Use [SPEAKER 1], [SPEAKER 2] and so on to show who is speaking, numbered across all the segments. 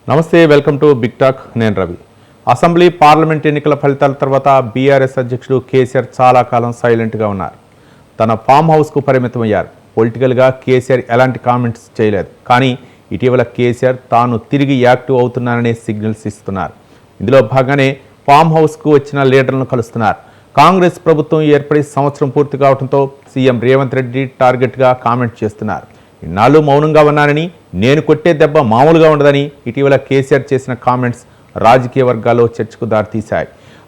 [SPEAKER 1] నమస్తే, welcome to big talk. నేను Ravi. Assembly parliament ఎన్నికల ఫలితాల తర్వాత బీఆర్ఎస్ అధ్యక్షుడు కేసీఆర్ చాలా కాలం సైలెంట్గా ఉన్నారు. తన ఫామ్ హౌస్కు పరిమితమయ్యారు. పొలిటికల్గా కేసీఆర్ ఎలాంటి కామెంట్స్ చేయలేదు. కానీ ఇటీవల కేసీఆర్ తాను తిరిగి యాక్టివ్ అవుతున్నాననే సిగ్నల్స్ ఇస్తున్నారు. ఇందులో భాగంగానే ఫామ్ హౌస్కు వచ్చిన లీడర్లను కలుస్తున్నారు. కాంగ్రెస్ ప్రభుత్వం ఏర్పడి సంవత్సరం పూర్తి కావడంతో సీఎం రేవంత్ రెడ్డి టార్గెట్గా కామెంట్ చేస్తున్నారు. ఇన్నాళ్ళు మౌనంగా ఉన్నానని, నేను కొట్టే దెబ్బ మామూలుగా ఉండదని ఇటీవల కేసీఆర్ చేసిన కామెంట్స్ రాజకీయ వర్గాల్లో చర్చకు దారితీశాయి.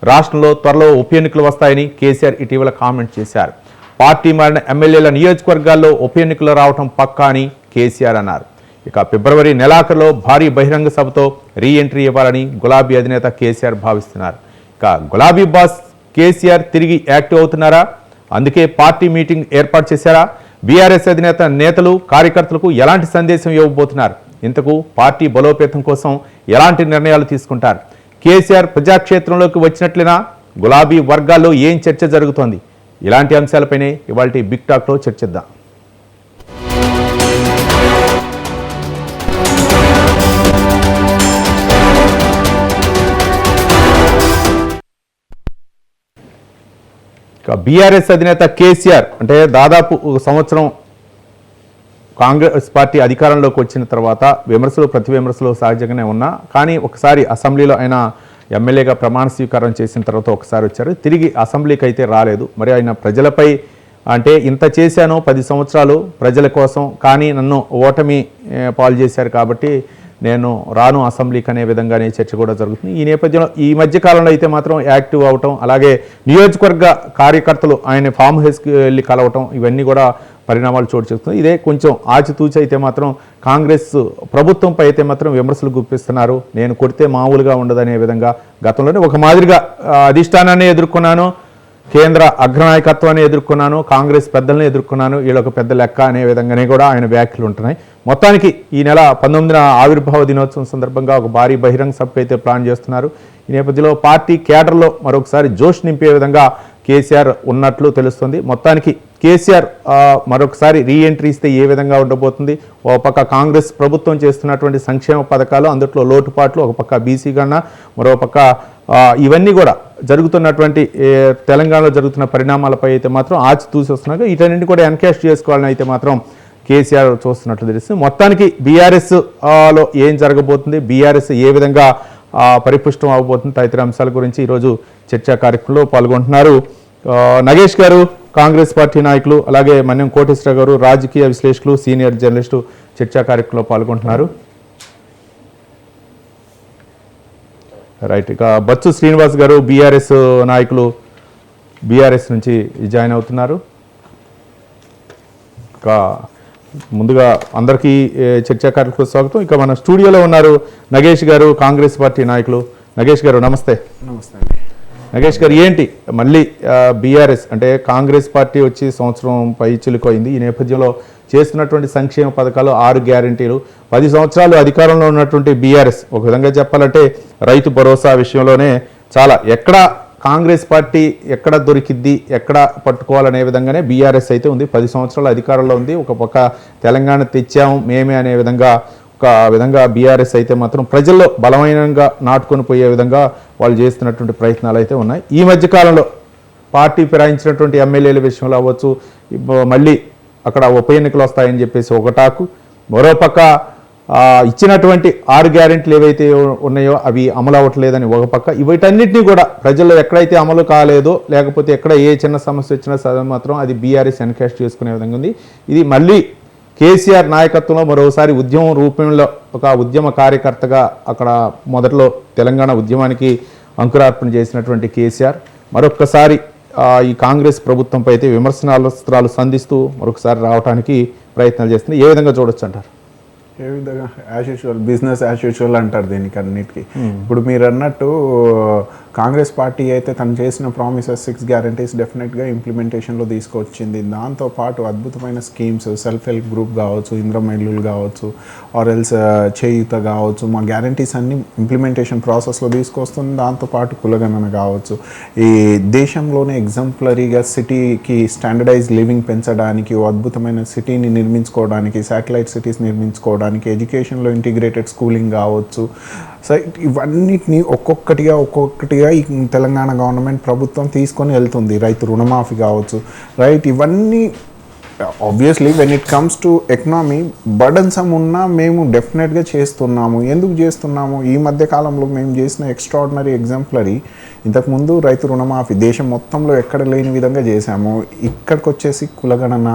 [SPEAKER 1] రాష్ట్రంలో త్వరలో ఉప ఎన్నికలు వస్తాయని కేసీఆర్ ఇటీవల కామెంట్ చేశారు. పార్టీ మారిన ఎమ్మెల్యేల నియోజకవర్గాల్లో ఉప ఎన్నికలు రావటం పక్కా అని కేసీఆర్ అన్నారు. ఇక ఫిబ్రవరి నెలాఖరులో భారీ బహిరంగ సభతో రీ ఎంట్రీ ఇవ్వాలని గులాబీ అధినేత కేసీఆర్ భావిస్తున్నారు. ఇక గులాబీ బాస్ కేసీఆర్ తిరిగి యాక్టివ్ అవుతున్నారా? అందుకే పార్టీ మీటింగ్ ఏర్పాటు చేశారా? బీఆర్ఎస్ అధినేత నేతలు కార్యకర్తలకు ఎలాంటి సందేశం ఇవ్వబోతున్నారు? ఇంతకు పార్టీ బలోపేతం కోసం ఎలాంటి నిర్ణయాలు తీసుకుంటారు? కేసీఆర్ ప్రజాక్షేత్రంలోకి వచ్చినట్లేనా? గులాబీ వర్గాల్లో ఏం చర్చ జరుగుతోంది? ఇలాంటి అంశాలపైనే ఇవాల్టి బిగ్ టాక్లో చర్చిద్దాం. బీఆర్ఎస్ అధినేత కేసీఆర్ అంటే దాదాపు ఒక సంవత్సరం కాంగ్రెస్ పార్టీ అధికారంలోకి వచ్చిన తర్వాత విమర్శలు ప్రతి విమర్శలు సహజంగానే ఉన్నా, కానీ ఒకసారి అసెంబ్లీలో ఆయన ఎమ్మెల్యేగా ప్రమాణ స్వీకారం చేసిన తర్వాత ఒకసారి వచ్చారు. తిరిగి అసెంబ్లీకి అయితే రాలేదు. మరి ఆయన ప్రజలపై అంటే ఇంత చేశాను 10 సంవత్సరాలు ప్రజల కోసం, కానీ నన్ను ఓటమి పాలు చేశారు కాబట్టి నేను రాను అసెంబ్లీకి అనే విధంగానే చర్చ కూడా జరుగుతుంది. ఈ నేపథ్యంలో ఈ మధ్యకాలంలో అయితే మాత్రం యాక్టివ్ అవటం, అలాగే నియోజకవర్గ కార్యకర్తలు ఆయన ఫామ్ హౌస్కి వెళ్ళి కలవటం, ఇవన్నీ కూడా పరిణామాలు చోటు చేసుకుంది. ఇదే కొంచెం ఆచితూచి అయితే మాత్రం కాంగ్రెస్ ప్రభుత్వంపై అయితే మాత్రం విమర్శలు గుప్పిస్తున్నారు. నేను కొడితే మామూలుగా ఉండదనే విధంగా గతంలోనే ఒక మాదిరిగా అధిష్టానాన్ని ఎదుర్కొన్నాను, కేంద్ర అగ్రనాయకత్వాన్ని ఎదుర్కొన్నాను, కాంగ్రెస్ పెద్దల్ని ఎదుర్కొన్నాను, వీళ్ళొక పెద్ద లెక్క అనే విధంగానే కూడా ఆయన వ్యాఖ్యలు ఉంటున్నాయి. మొత్తానికి ఈ నెల 19న ఆవిర్భావ దినోత్సవం సందర్భంగా ఒక భారీ బహిరంగ సభ అయితే ప్లాన్ చేస్తున్నారు. ఈ నేపథ్యంలో పార్టీ కేడర్లో మరొకసారి జోష్ నింపే విధంగా కేసీఆర్ ఉన్నట్లు తెలుస్తుంది. మొత్తానికి కేసీఆర్ మరొకసారి రీ ఎంట్రీ ఇస్తే ఏ విధంగా ఉండబోతుంది? ఒక పక్క కాంగ్రెస్ ప్రభుత్వం చేస్తున్నటువంటి సంక్షేమ పథకాలు, అందులో లోటుపాట్లు, ఒక పక్క బీసీ గణన, మరో పక్క ఇవన్నీ కూడా జరుగుతున్నటువంటి తెలంగాణలో జరుగుతున్న పరిణామాలపై అయితే మాత్రం ఆచితూసి వస్తున్నాక వీటన్నింటినీ కూడా ఎన్కాష్ చేసుకోవాలని అయితే మాత్రం కేసీఆర్ చూస్తున్నట్లు తెలుస్తుంది. మొత్తానికి బీఆర్ఎస్లో ఏం జరగబోతుంది, బీఆర్ఎస్ ఏ విధంగా పరిపుష్టం అవబోతుంది తదితర అంశాల గురించి ఈరోజు చర్చా కార్యక్రమంలో పాల్గొంటున్నారు నగేష్ గారు, కాంగ్రెస్ పార్టీ నాయకులు, అలాగే మన్యం కోటేశ్వర గారు, రాజకీయ విశ్లేషకులు, సీనియర్ జర్నలిస్టు చర్చా కార్యక్రమంలో పాల్గొంటున్నారు. రైట్. ఇక బచ్చు శ్రీనివాస్ గారు, బీఆర్ఎస్ నాయకులు, బీఆర్ఎస్ నుంచి జాయిన్ అవుతున్నారు. ఇక ముందుగా అందరికీ చర్చా కార్యక్రమం స్వాగతం. ఇక మన స్టూడియోలో ఉన్నారు నగేష్ గారు, కాంగ్రెస్ పార్టీ నాయకులు. నగేష్ గారు నమస్తే.
[SPEAKER 2] నమస్తే అండి.
[SPEAKER 1] నగేష్ గారు, ఏంటి మళ్ళీ బీఆర్ఎస్ అంటే కాంగ్రెస్ పార్టీ వచ్చి సంవత్సరం పై చిలుకోయింది. ఈ నేపథ్యంలో చేస్తున్నటువంటి సంక్షేమ పథకాలు, 6 గ్యారంటీలు, 10 సంవత్సరాలు అధికారంలో ఉన్నటువంటి బీఆర్ఎస్ ఒక విధంగా చెప్పాలంటే రైతు భరోసా విషయంలోనే చాలా ఎక్కడ కాంగ్రెస్ పార్టీ ఎక్కడ దొరికిద్ది, ఎక్కడ పట్టుకోవాలనే విధంగానే బీఆర్ఎస్ అయితే ఉంది. 10 సంవత్సరాల అధికారంలో ఉంది. ఒక పక్క తెలంగాణ తెచ్చాము మేమే అనే విధంగా బీఆర్ఎస్ అయితే మాత్రం ప్రజల్లో బలమైనంగా నాటుకొని పోయే విధంగా వాళ్ళు చేస్తున్నటువంటి ప్రయత్నాలు అయితే ఉన్నాయి. ఈ మధ్యకాలంలో పార్టీ ఫిరాయించినటువంటి ఎమ్మెల్యేల విషయంలో అవ్వచ్చు, మళ్ళీ అక్కడ ఉప ఎన్నికలు వస్తాయని చెప్పేసి ఒక టాకు, మరోపక్క ఇచ్చినటువంటి 6 గ్యారెంటీలు ఏవైతే ఉన్నాయో అవి అమలు అవ్వట్లేదని ఒక పక్క, వీటన్నిటినీ కూడా ప్రజల్లో ఎక్కడైతే అమలు కాలేదో, లేకపోతే ఎక్కడ ఏ చిన్న సమస్య వచ్చినా మాత్రం అది బీఆర్ఎస్ ఎన్కాష్ చేసుకునే విధంగా ఉంది. ఇది మళ్ళీ కేసీఆర్ నాయకత్వంలో మరోసారి ఉద్యమం రూపంలో ఒక ఉద్యమ కార్యకర్తగా అక్కడ మొదట్లో తెలంగాణ ఉద్యమానికి అంకురార్పణ చేసినటువంటి కేసీఆర్ మరొక్కసారి ఈ కాంగ్రెస్ ప్రభుత్వంపై అయితే విమర్శనాస్త్రాలు సంధిస్తూ మరొకసారి రావడానికి ప్రయత్నాలు చేస్తుంది. ఏ విధంగా చూడొచ్చు అంటారు?
[SPEAKER 2] ఏ విధంగా as usual, business as usual అంటారు దీనికి అన్నిటికీ. ఇప్పుడు మీరు అన్నట్టు కాంగ్రెస్ పార్టీ అయితే తను చేసిన ప్రామిసెస్ 6 గ్యారంటీస్ డెఫినెట్గా ఇంప్లిమెంటేషన్లో తీసుకొచ్చింది. దాంతోపాటు అద్భుతమైన స్కీమ్స్, సెల్ఫ్ హెల్ప్ గ్రూప్ కావచ్చు, ఇంద్రమ్మ ఇల్లులు కావచ్చు, ఆర్ ఎల్స్ చేయూత కావచ్చు, మా గ్యారంటీస్ అన్ని ఇంప్లిమెంటేషన్ ప్రాసెస్లో తీసుకొస్తుంది. దాంతోపాటు కులగణన కావచ్చు, ఈ దేశంలోనే ఎగ్జాంపులరీగా సిటీకి స్టాండర్డైజ్ లివింగ్ పెంచడానికి, ఓ అద్భుతమైన సిటీని నిర్మించుకోవడానికి, శాటిలైట్ సిటీస్ నిర్మించుకోవడానికి, ఎడ్యుకేషన్లో ఇంటిగ్రేటెడ్ స్కూలింగ్ కావచ్చు. సో ఇవన్నిటిని ఒక్కొక్కటిగా ఈ తెలంగాణ గవర్నమెంట్ ప్రభుత్వం తీసుకొని వెళ్తుంది. రైతు రుణమాఫీ కావచ్చు, రైట్, ఇవన్నీ obviously when it comes to economy burdensome ఉన్నా మేము డెఫినెట్గా చేస్తున్నాము. ఎందుకు చేస్తున్నాము? ఈ మధ్య కాలంలో మేము చేసిన ఎక్స్ట్రాడినరీ ఎగ్జాంపులరీ, ఇంతకుముందు రైతు రుణమాఫీ దేశం మొత్తంలో ఎక్కడ లేని విధంగా చేశాము. ఇక్కడికి వచ్చేసి కులగణన,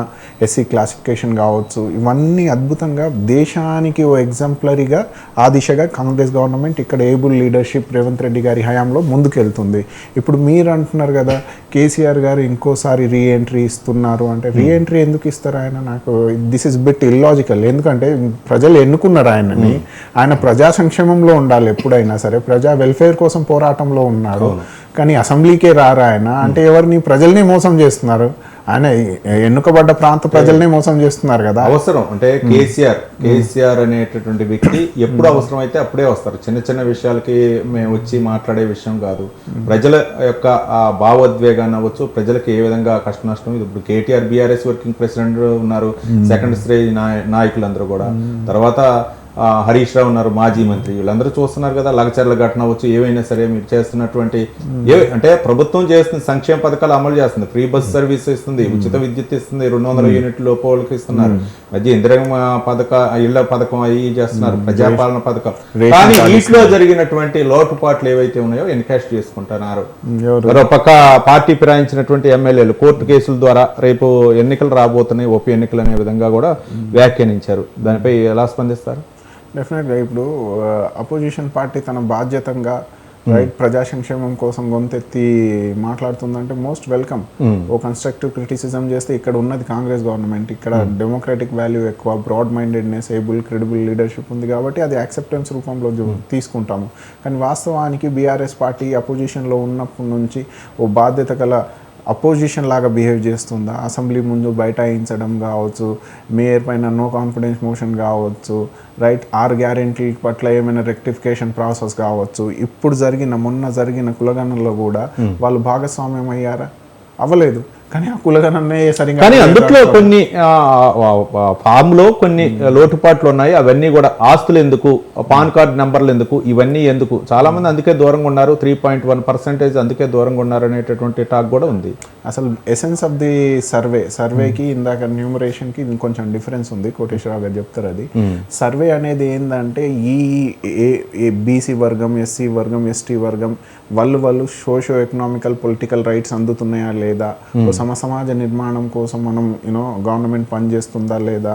[SPEAKER 2] ఎస్సీ క్లాసిఫికేషన్ కావచ్చు, ఇవన్నీ అద్భుతంగా దేశానికి ఓ ఎగ్జాంపులరీగా ఆ దిశగా కాంగ్రెస్ గవర్నమెంట్ ఇక్కడ ఏబుల్ లీడర్షిప్ రేవంత్ రెడ్డి గారి హయాంలో ముందుకెళ్తుంది. ఇప్పుడు మీరు అంటున్నారు కదా కేసీఆర్ గారు ఇంకోసారి రీఎంట్రీ ఇస్తున్నారు అంటే, రీఎంట్రీ ఎందుకు ఇస్తారు ఆయన? నాకు దిస్ ఇస్ బిట్ ఇల్లాజికల్. ఎందుకంటే ప్రజలు ఎన్నుకున్నారు ఆయనని, ఆయన ప్రజా సంక్షేమంలో ఉండాలి ఎప్పుడైనా సరే, ప్రజా వెల్ఫేర్ కోసం పోరాటంలో ఉన్నాడు. కానీ అసెంబ్లీకే రారా ఆయన అంటే ఎవరిని? ప్రజల్ని మోసం చేస్తున్నారు. ఆయన ఎన్నుకబడ్డ ప్రాంత ప్రజల్ని మోసం చేస్తున్నారు కదా.
[SPEAKER 1] అవసరం అంటే కేసీఆర్ అనేటటువంటి వ్యక్తి ఎప్పుడు అవసరం అయితే అప్పుడే వస్తారు. చిన్న చిన్న విషయాలకి మేము వచ్చి మాట్లాడే విషయం కాదు. ప్రజల యొక్క భావోద్వేగాన్ని అవ్వచ్చు, ప్రజలకు ఏ విధంగా కష్ట నష్టం. ఇప్పుడు కేటీఆర్ బీఆర్ఎస్ వర్కింగ్ ప్రెసిడెంట్ ఉన్నారు, సెకండ్ శ్రేణి నాయకులందరూ కూడా. తర్వాత హరీష్ రావు ఉన్నారు, మాజీ మంత్రి. వీళ్ళందరూ చూస్తున్నారు కదా, లగచర్ల ఘటన అవ్వచ్చు, ఏవైనా సరే మీరు చేస్తున్నటువంటి అంటే ప్రభుత్వం చేస్తున్న సంక్షేమ పథకాలు అమలు చేస్తుంది. ఫ్రీ బస్ సర్వీస్ ఇస్తుంది, ఉచిత విద్యుత్ ఇస్తుంది, 200 యూనిట్లు లోపలికి ఇస్తున్నారు. మధ్య ఇందిరమ్మ ఇళ్ల పథకం అవి చేస్తున్నారు, ప్రజాపాలన పథకం. కానీ వీటిలో జరిగినటువంటి లోటుపాట్లు ఏవైతే ఉన్నాయో ఎన్కాష్ చేసుకుంటున్నారు. మరోపక్క పార్టీ ఫిరాయించినటువంటి ఎమ్మెల్యేలు కోర్టు కేసుల ద్వారా రేపు ఎన్నికలు రాబోతున్నాయి, ఉప ఎన్నికలు అనే విధంగా కూడా వ్యాఖ్యానించారు. దానిపై ఎలా స్పందిస్తారు?
[SPEAKER 2] డెఫినెట్గా ఇప్పుడు అపోజిషన్ పార్టీ తన బాధ్యతంగా రైట్ ప్రజా సంక్షేమం కోసం గొంతెత్తి మాట్లాడుతుందంటే మోస్ట్ వెల్కమ్. ఓ కన్స్ట్రక్టివ్ క్రిటిసిజం చేస్తే ఇక్కడ ఉన్నది కాంగ్రెస్ గవర్నమెంట్, ఇక్కడ డెమోక్రటిక్ వాల్యూ ఎక్కువ, broad mindedness, able credible leadership ఉంది కాబట్టి అది యాక్సెప్టెన్స్ రూపంలో తీసుకుంటాము. కానీ వాస్తవానికి బీఆర్ఎస్ పార్టీ అపోజిషన్లో ఉన్నప్పటి నుంచి ఓ బాధ్యత గల అపోజిషన్ లాగా బిహేవ్ చేస్తుందా? అసెంబ్లీ ముందు బైఠాయించడం కావచ్చు, మేయర్ పైన నో కాన్ఫిడెన్స్ మోషన్ కావచ్చు, రైట్, 6 గ్యారెంటీ పట్ల ఏమైనా రెక్టిఫికేషన్ ప్రాసెస్ కావచ్చు. ఇప్పుడు మొన్న జరిగిన కులగణనలో కూడా వాళ్ళు భాగస్వామ్యం అయ్యారా? అవ్వలేదు. కానీ ఆ కులగణనే సరిగ్గా,
[SPEAKER 1] కానీ అందులో కొన్ని ఫామ్ లో కొన్ని లోటుపాట్లు ఉన్నాయి. అవన్నీ కూడా ఆస్తులు ఎందుకు, పాన్ కార్డ్ నెంబర్లు ఎందుకు, ఇవన్నీ ఎందుకు, చాలా మంది అందుకే దూరంగా ఉన్నారు. 3.1% అందుకే దూరంగా ఉన్నారు అనేటటువంటి టాక్ కూడా ఉంది.
[SPEAKER 2] అసలు ఎసెన్స్ ఆఫ్ ది సర్వేకి ఇందాక న్యూమరేషన్కి కొంచెం డిఫరెన్స్ ఉంది. కోటేశ్వరరావు గారు చెప్తారు. అది సర్వే అనేది ఏంటంటే ఈ బీసీ వర్గం, ఎస్సీ వర్గం, ఎస్టీ వర్గం వాళ్ళు సోషో ఎకనామికల్ పొలిటికల్ రైట్స్ అందుతున్నాయా లేదా, సమాజ నిర్మాణం కోసం మనం గవర్నమెంట్ పనిచేస్తుందా లేదా,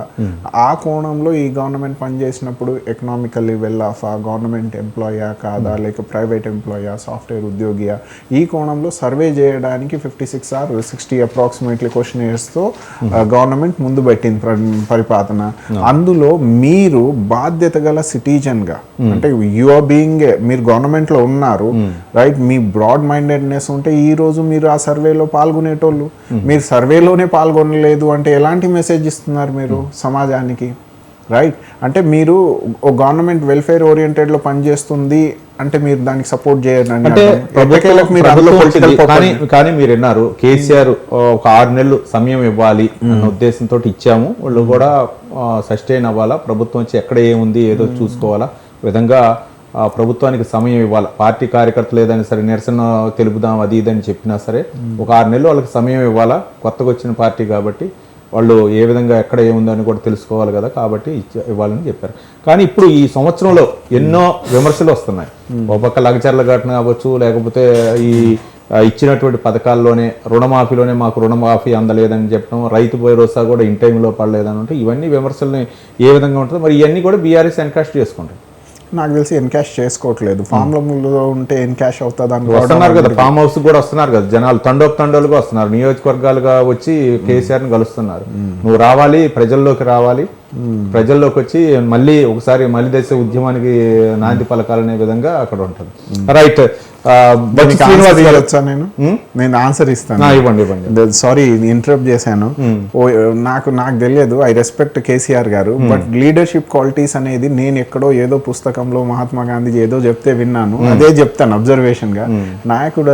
[SPEAKER 2] ఆ కోణంలో ఈ గవర్నమెంట్ పనిచేసినప్పుడు ఎకనామికల్లీ వెల్ ఆఫ్ గవర్నమెంట్ ఎంప్లాయా కాదా, లేక ప్రైవేట్ ఎంప్లాయా, సాఫ్ట్వేర్ ఉద్యోగియా, ఈ కోణంలో సర్వే చేయడానికి 56 or 60 అప్రాక్సిమేట్లీ క్వశ్చనర్స్తో గవర్నమెంట్ ముందు పెట్టింది పరిపాలన. అందులో మీరు బాధ్యత గల సిటిజన్గా అంటే యూఆర్ బీయింగ్, మీరు గవర్నమెంట్లో ఉన్నారు రైట్, మీ బ్రాడ్ మైండెడ్నెస్ ఉంటే ఈ రోజు మీరు ఆ సర్వేలో పాల్గొనేటోళ్ళు. మీరు సర్వేలోనే పాల్గొనలేదు అంటే ఎలాంటి మెసేజ్ ఇస్తున్నారు మీరు సమాజానికి? రైట్, అంటే మీరు ఓ గవర్నమెంట్ వెల్ఫేర్ ఓరియంటెడ్లో పనిచేస్తుంది అంటే మీరు దానికి సపోర్ట్ చేయడానికి
[SPEAKER 1] అంటే కానీ మీరు విన్నారు కేసీఆర్ ఒక 6 నెలలు సమయం ఇవ్వాలి అన్న ఉద్దేశంతో ఇచ్చాము. వాళ్ళు కూడా సస్టైన్ అవ్వాలా, ప్రభుత్వం వచ్చి ఎక్కడ ఏముంది ఏదో చూసుకోవాలా విధంగా ప్రభుత్వానికి సమయం ఇవ్వాలి. పార్టీ కార్యకర్తలు ఏదైనా సరే నిరసన తెలుపుదాం అది ఇదని చెప్పినా సరే ఒక 6 నెలలు వాళ్ళకి సమయం ఇవ్వాలా. కొత్తగా వచ్చిన పార్టీ కాబట్టి వాళ్ళు ఏ విధంగా ఎక్కడ ఏముందని కూడా తెలుసుకోవాలి కదా, కాబట్టి ఇవ్వాలని చెప్పారు. కానీ ఇప్పుడు ఈ సంవత్సరంలో ఎన్నో విమర్శలు వస్తున్నాయి. ఒక పక్క లగచర్ల ఘటన అవ్వచ్చు, లేకపోతే ఈ ఇచ్చినటువంటి పథకాల్లోనే రుణమాఫీలోనే మాకు రుణమాఫీ అందలేదని చెప్పడం, రైతు భరోసా కూడా ఇన్ టైంలో పడలేదని అంటే ఇవన్నీ విమర్శల్ని ఏ విధంగా ఉంటుందో మరి ఇవన్నీ కూడా బీఆర్ఎస్ ఎన్కాష్ చేసుకుంటాయి.
[SPEAKER 2] నాకు తెలిసి ఎన్కాష్ చేసుకోవట్లేదు. ఫామ్లో ఉంటే ఎన్కాష్ అవుతుంది అని
[SPEAKER 1] వస్తున్నారు కదా, ఫామ్ హౌస్ కూడా వస్తున్నారు కదా జనాలు, తండోలుగా వస్తున్నారు, నియోజకవర్గాలుగా వచ్చి కేసీఆర్ని కలుస్తున్నారు. నువ్వు రావాలి, ప్రజల్లోకి రావాలి, ప్రజల్లోకి వచ్చి మళ్ళీ ఒకసారి మళ్ళీ దేశ ఉద్యమానికి నాంది పలకాలనే విధంగా అక్కడ ఉంటుంది. రైట్. శ్రీనివాస్ గారు
[SPEAKER 2] వచ్చా నేను ఆన్సర్ ఇస్తాను.
[SPEAKER 1] ఇవ్వండి ఇవ్వండి.
[SPEAKER 2] సారీ ఇంటరప్ట్ చేశాను. నాకు తెలియదు. ఐ రెస్పెక్ట్ కేసీఆర్ గారు, బట్ లీడర్షిప్ క్వాలిటీస్ అనేది నేను ఎక్కడో ఏదో పుస్తకంలో మహాత్మా గాంధీ ఏదో చెప్తే విన్నాను, అదే చెప్తాను అబ్జర్వేషన్ గా. నాయకుడు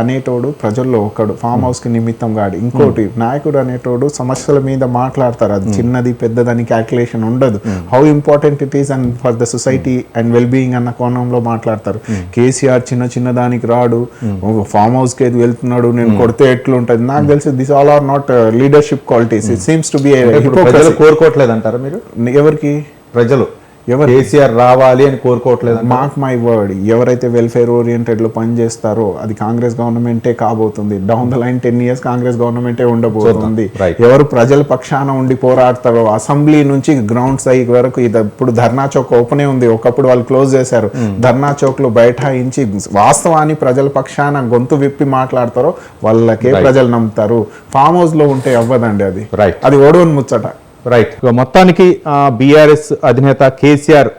[SPEAKER 2] అనేటోడు ప్రజల్లో ఒకడు, ఫామ్ హౌస్ కి నిమిత్తం గాడు. ఇంకోటి, నాయకుడు అనేటోడు సమస్యల మీద మాట్లాడతారు, అది చిన్నది పెద్దదని క్యాల్కులేషన్ ఉండదు. How important it is and for the society and well being అన్న కోణంలో మాట్లాడతారు. కేసీఆర్ చిన్న దానికి రాడు, ఫామ్ హౌస్ కి వెళ్తున్నాడు, నేను కొడితే ఎట్లుంటది. నాకు తెలిసి this all are not leadership qualities. It seems to be
[SPEAKER 1] కోరుకోవట్లేదు అంటారా మీరు?
[SPEAKER 2] ఎవరికి?
[SPEAKER 1] ప్రజలు కేసీఆర్ రావాలి అని కోరుకోవట్లేదు.
[SPEAKER 2] మార్క్ మై వర్డ్, ఎవరైతే వెల్ఫేర్ ఓరియంటెడ్ లో పని చేస్తారో అది కాంగ్రెస్ గవర్నమెంటే కాబోతుంది. Down the line 10 years Congress గవర్నమెంటే ఉండబోతుంది. ఎవరు ప్రజల పక్షాన ఉండి పోరాడతారో, అసెంబ్లీ నుంచి గ్రౌండ్ స్థాయి వరకు, ఇది ఇప్పుడు ధర్నా చౌక్ ఓపెనే ఉంది, ఒకప్పుడు వాళ్ళు క్లోజ్ చేశారు. ధర్నా చౌక్ లో బైఠాయించి వాస్తవాన్ని ప్రజల పక్షాన గొంతు విప్పి మాట్లాడతారో వాళ్ళకే ప్రజలు నమ్ముతారు. ఫామ్ హౌస్ లో ఉంటే అవ్వదండి అది. అది ఓడవని ముచ్చట.
[SPEAKER 1] రైట్. మొత్తానికి బీఆర్ఎస్ అధినేత కేసీఆర్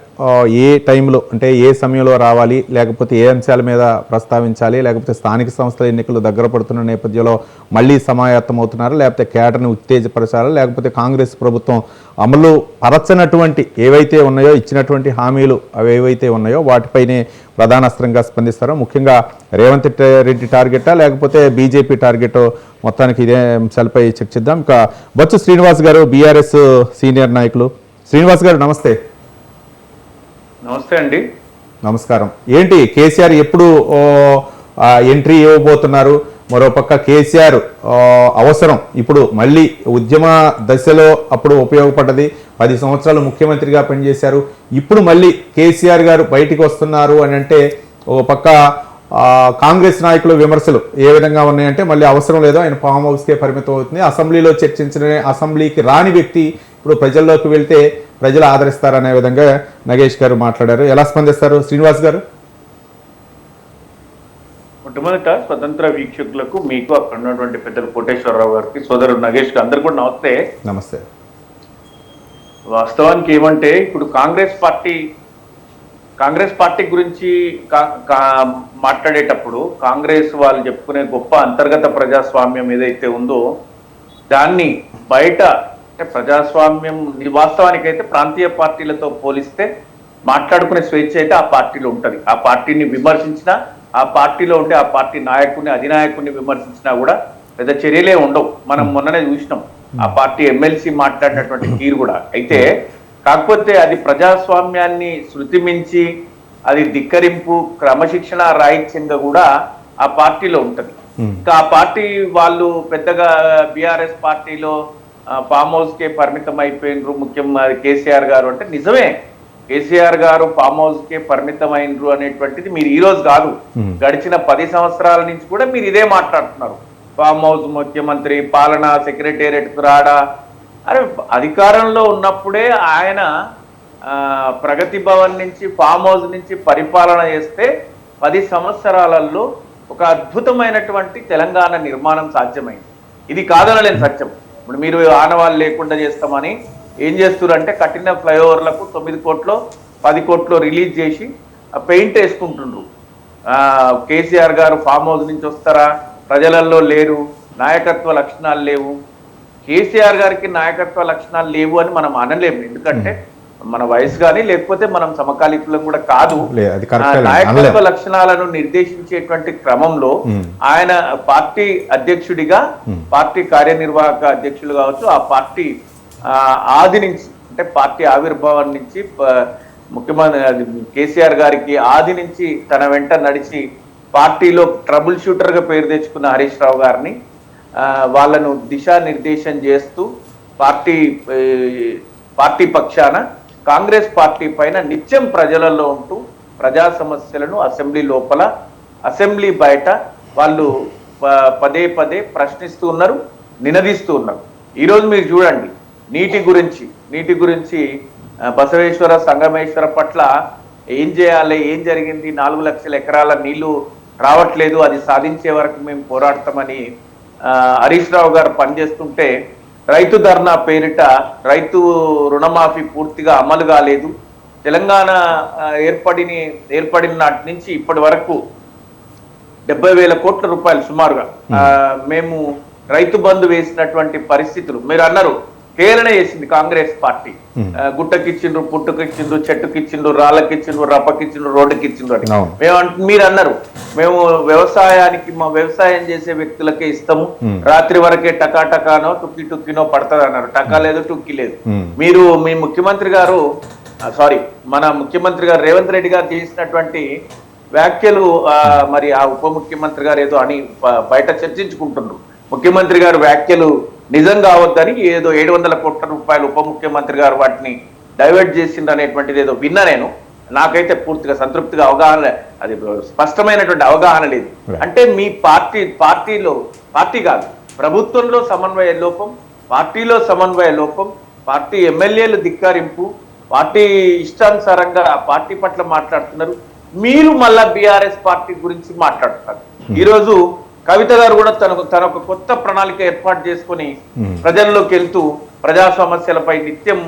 [SPEAKER 1] ఏ టైంలో, అంటే ఏ సమయంలో రావాలి, లేకపోతే ఏ అంశాల మీద ప్రస్తావించాలి, లేకపోతే స్థానిక సంస్థల ఎన్నికలు దగ్గర పడుతున్న నేపథ్యంలో మళ్ళీ సమాయత్తం అవుతున్నారు, లేకపోతే కేడర్ని ఉత్తేజపరచాలి, లేకపోతే కాంగ్రెస్ ప్రభుత్వం అమలు పరచనటువంటి ఏవైతే ఉన్నాయో, ఇచ్చినటువంటి హామీలు అవి ఏవైతే ఉన్నాయో వాటిపైనే ప్రధానాస్త్రంగా స్పందిస్తారో, ముఖ్యంగా రేవంత్ రెడ్డి టార్గెటా లేకపోతే బీజేపీ టార్గెట్, మొత్తానికి ఇదే అంశాలపై చర్చిద్దాం. ఇంకా బొత్స శ్రీనివాస్ గారు, బీఆర్ఎస్ సీనియర్ నాయకులు. శ్రీనివాస్ గారు నమస్తే.
[SPEAKER 3] నమస్తే అండి.
[SPEAKER 1] నమస్కారం. ఏంటి కేసీఆర్ ఎప్పుడు ఎంట్రీ ఇవ్వబోతున్నారు? మరోపక్క కేసీఆర్ అవసరం ఇప్పుడు మళ్ళీ ఉద్యమ దశలో అప్పుడు ఉపయోగపడ్డది, 10 సంవత్సరాలు ముఖ్యమంత్రిగా పనిచేశారు, ఇప్పుడు మళ్ళీ కేసీఆర్ గారు బయటికి వస్తున్నారు అని అంటే ఓ పక్క కాంగ్రెస్ నాయకుల విమర్శలు ఏ విధంగా ఉన్నాయంటే మళ్ళీ అవసరం లేదు, ఆయన ఫామ్ హౌస్కే పరిమితం అవుతుంది, అసెంబ్లీలో చర్చించిన అసెంబ్లీకి రాని వ్యక్తి ఇప్పుడు ప్రజల్లోకి వెళ్తే ప్రజలు ఆదరిస్తారనే విధంగా నగేష్ గారు మాట్లాడారు. ఎలా స్పందిస్తారు శ్రీనివాస్ గారు?
[SPEAKER 3] మొట్టమొదట స్వతంత్ర వీక్షకులకు, మీకు అక్కడ ఉన్నటువంటి పెద్దలు కోటేశ్వరరావు గారికి, సోదరుడు నగేష్ గారు అందరు కూడా నమస్తే.
[SPEAKER 1] నమస్తే.
[SPEAKER 3] వాస్తవానికి ఏమంటే ఇప్పుడు కాంగ్రెస్ పార్టీ గురించి మాట్లాడేటప్పుడు కాంగ్రెస్ వాళ్ళు చెప్పుకునే గొప్ప అంతర్గత ప్రజాస్వామ్యం ఏదైతే ఉందో దాన్ని బయట, అంటే ప్రజాస్వామ్యం వాస్తవానికి అయితే ప్రాంతీయ పార్టీలతో పోలిస్తే మాట్లాడుకునే స్వేచ్ఛ అయితే ఆ పార్టీలో ఉంటుంది. ఆ పార్టీని విమర్శించినా, ఆ పార్టీలో ఉంటే ఆ పార్టీ నాయకుడిని, అధినాయకుడిని విమర్శించినా కూడా పెద్ద చర్యలే ఉండవు. మనం మొన్ననే చూసినాం ఆ పార్టీ ఎమ్మెల్సీ మాట్లాడినటువంటి తీరు కూడా. అయితే కాకపోతే అది ప్రజాస్వామ్యాన్ని శృతి మించి, అది ధిక్కరింపు, క్రమశిక్షణ రాహిత్యంగా కూడా ఆ పార్టీలో ఉంటది. ఇంకా ఆ పార్టీ వాళ్ళు పెద్దగా బీఆర్ఎస్ పార్టీలో ఫామ్ హౌస్ కే పరిమితం అయిపోయినరు ముఖ్యంగా కేసీఆర్ గారు అంటే నిజమే. కేసీఆర్ గారు ఫామ్ హౌస్ కే పరిమితమైనరు అనేటువంటిది మీరు ఈ రోజు కాదు, గడిచిన 10 సంవత్సరాల నుంచి కూడా మీరు ఇదే మాట్లాడుతున్నారు. ఫామ్ హౌస్ ముఖ్యమంత్రి పాలన, సెక్రటేరియట్ రాడా. అరే అధికారంలో ఉన్నప్పుడే ఆయన ప్రగతి భవన్ నుంచి, ఫామ్ హౌస్ నుంచి పరిపాలన చేస్తే 10 సంవత్సరాలలో ఒక అద్భుతమైనటువంటి తెలంగాణ నిర్మాణం సాధ్యమైంది. ఇది కాదనలేని సత్యం. ఇప్పుడు మీరు ఆనవాళ్ళు లేకుండా చేస్తామని ఏం చేస్తున్నారంటే కట్టిన ఫ్లైఓవర్లకు 9 కోట్లు 10 కోట్లు రిలీజ్ చేసి పెయింట్ వేసుకుంటుండ్రు. కేసీఆర్ గారు ఫామ్ హౌస్ నుంచి వస్తారా, ప్రజలలో లేరు, నాయకత్వ లక్షణాలు లేవు. కేసీఆర్ గారికి నాయకత్వ లక్షణాలు లేవు అని మనం అనలేము, ఎందుకంటే మన వయసు కానీ లేకపోతే మనం సమకాలీకులం కూడా కాదు. నాయకత్వ లక్షణాలను నిర్దేశించేటువంటి క్రమంలో ఆయన పార్టీ అధ్యక్షుడిగా, పార్టీ కార్యనిర్వాహక అధ్యక్షులు కావచ్చు, ఆ పార్టీ ఆది నుంచి, అంటే పార్టీ ఆవిర్భావం నుంచి ముఖ్యమంత్రి కేసీఆర్ గారికి ఆది నుంచి తన వెంట నడిచి పార్టీలో ట్రబుల్ షూటర్ గా పేరు తెచ్చుకున్న హరీష్ రావు గారిని వాళ్ళను దిశానిర్దేశం చేస్తూ పార్టీ పక్షాన కాంగ్రెస్ పార్టీ పైన నిత్యం ప్రజలలో ఉంటూ ప్రజా సమస్యలను అసెంబ్లీ లోపల, అసెంబ్లీ బయట వాళ్ళు పదే పదే ప్రశ్నిస్తూ ఉన్నారు, నినదిస్తూ ఉన్నారు. ఈరోజు మీరు చూడండి, నీటి గురించి బసవేశ్వర సంగమేశ్వర పట్ల ఏం చేయాలి, ఏం జరిగింది, 4 లక్షల ఎకరాల నీళ్లు రావట్లేదు, అది సాధించే వరకు మేము పోరాడతామని హరీష్ రావు గారు పనిచేస్తుంటే రైతు ధర్నా పేరిట రైతు రుణమాఫీ పూర్తిగా అమలు కాలేదు. తెలంగాణ ఏర్పడిన నాటి నుంచి ఇప్పటి వరకు 70,000 కోట్ల రూపాయలు సుమారుగా మేము రైతు బంధు వేసినటువంటి పరిస్థితులు. మీరు అన్నారు హేళన చేసింది కాంగ్రెస్ పార్టీ. గుట్టకిచ్చిండ్రు, పుట్టుకిచ్చిండ్రు, చెట్టుకిచ్చిండ్రు, రాళ్ళకిచ్చిండ్రు, రప్పకిచ్చిండ్రు, రోడ్డుకిచ్చిండ్రు అని మీరు అన్నారు. మేము మా వ్యవసాయం చేసే వ్యక్తులకే ఇస్తాము, రాత్రి వరకే టకానో టుక్కినో పడుతుంది అన్నారు. టకా లేదు, టుక్కి లేదు. మీరు మీ ముఖ్యమంత్రి గారు మన ముఖ్యమంత్రి గారు రేవంత్ రెడ్డి గారు చేసినటువంటి వ్యాఖ్యలు మరి ఆ ఉప ముఖ్యమంత్రి గారు ఏదో అని బయట చర్చించుకుంటున్నారు. ముఖ్యమంత్రి గారు వ్యాఖ్యలు నిజం కావద్దని ఏదో 700 కోట్ల రూపాయలు ఉప ముఖ్యమంత్రి గారు వాటిని డైవర్ట్ చేసిండ్రు అనేటువంటిది ఏదో విన్నా నేను. నాకైతే పూర్తిగా సంతృప్తిగా అది స్పష్టమైనటువంటి అవగాహన లేదు. అంటే మీ పార్టీ కాదు, ప్రభుత్వంలో సమన్వయ లోపం, పార్టీలో సమన్వయ లోపం, పార్టీ ఎమ్మెల్యేలు ధిక్కారింపు, పార్టీ ఇష్టానుసారంగా పార్టీ పట్ల మాట్లాడుతున్నారు. మీరు మళ్ళా బీఆర్ఎస్ పార్టీ గురించి మాట్లాడుతున్నారు. ఈరోజు కవిత గారు కూడా తన ఒక కొత్త ప్రణాళిక ఏర్పాటు చేసుకుని ప్రజల్లోకి వెళ్తూ ప్రజా సమస్యలపై నిత్యం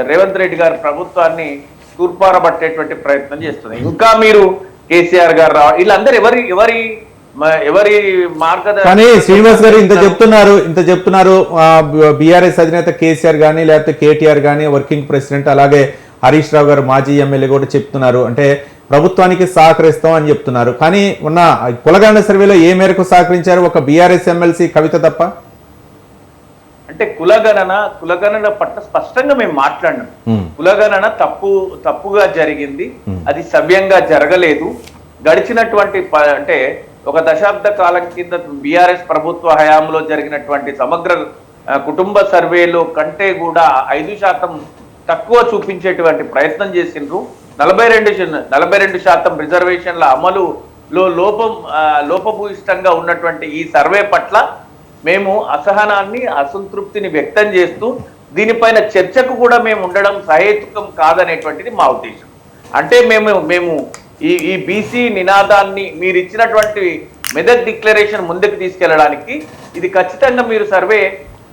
[SPEAKER 3] రేవంత్ రెడ్డి గారి ప్రభుత్వాన్ని తూర్పారబట్టేటువంటి ప్రయత్నం చేస్తుంది. ఇంకా మీరు కేసీఆర్ గారు వీళ్ళందరూ ఎవరి మార్గదర్శనం.
[SPEAKER 1] కానీ శ్రీనివాస్ గారు ఇంత చెప్తున్నారు బీఆర్ఎస్ అధినేత కేసీఆర్ గానీ లేకపోతే కేటీఆర్ గానీ వర్కింగ్ ప్రెసిడెంట్ అలాగే హరీష్ రావు గారు మాజీ ఎమ్మెల్యే కూడా చెప్తున్నారు. అంటే ప్రభుత్వానికి సహకరిస్తాం అని చెప్తున్నారు. కానీ ఉన్న కులగణన సర్వేలో ఏ మేరకు సహకరించారు? ఒక బీఆర్ఎస్ ఎమ్మెల్సీ కవిత తప్ప.
[SPEAKER 3] అంటే కులగణన పట్ల స్పష్టంగా మేము మాట్లాడినాం. కులగణన తప్పుగా జరిగింది, అది సవ్యంగా జరగలేదు. గడిచినటువంటి అంటే ఒక దశాబ్ద కాలం కింద బీఆర్ఎస్ ప్రభుత్వ హయాంలో జరిగినటువంటి సమగ్ర కుటుంబ సర్వేలో కంటే కూడా 5% తక్కువ చూపించేటువంటి ప్రయత్నం చేసిండ్రు. 42% రిజర్వేషన్ల అమలులో లోపభూయిష్టంగా ఉన్నటువంటి ఈ సర్వే పట్ల మేము అసహనాన్ని, అసంతృప్తిని వ్యక్తం చేస్తూ దీనిపైన చర్చకు కూడా మేము ఉండడం సహేతుకం కాదనేటువంటిది మా ఉద్దేశం. అంటే మేము ఈ బీసీ నినాదాన్ని మీరు ఇచ్చినటువంటి మెదక్ డిక్లరేషన్ ముందుకు తీసుకెళ్లడానికి ఇది ఖచ్చితంగా మీరు సర్వే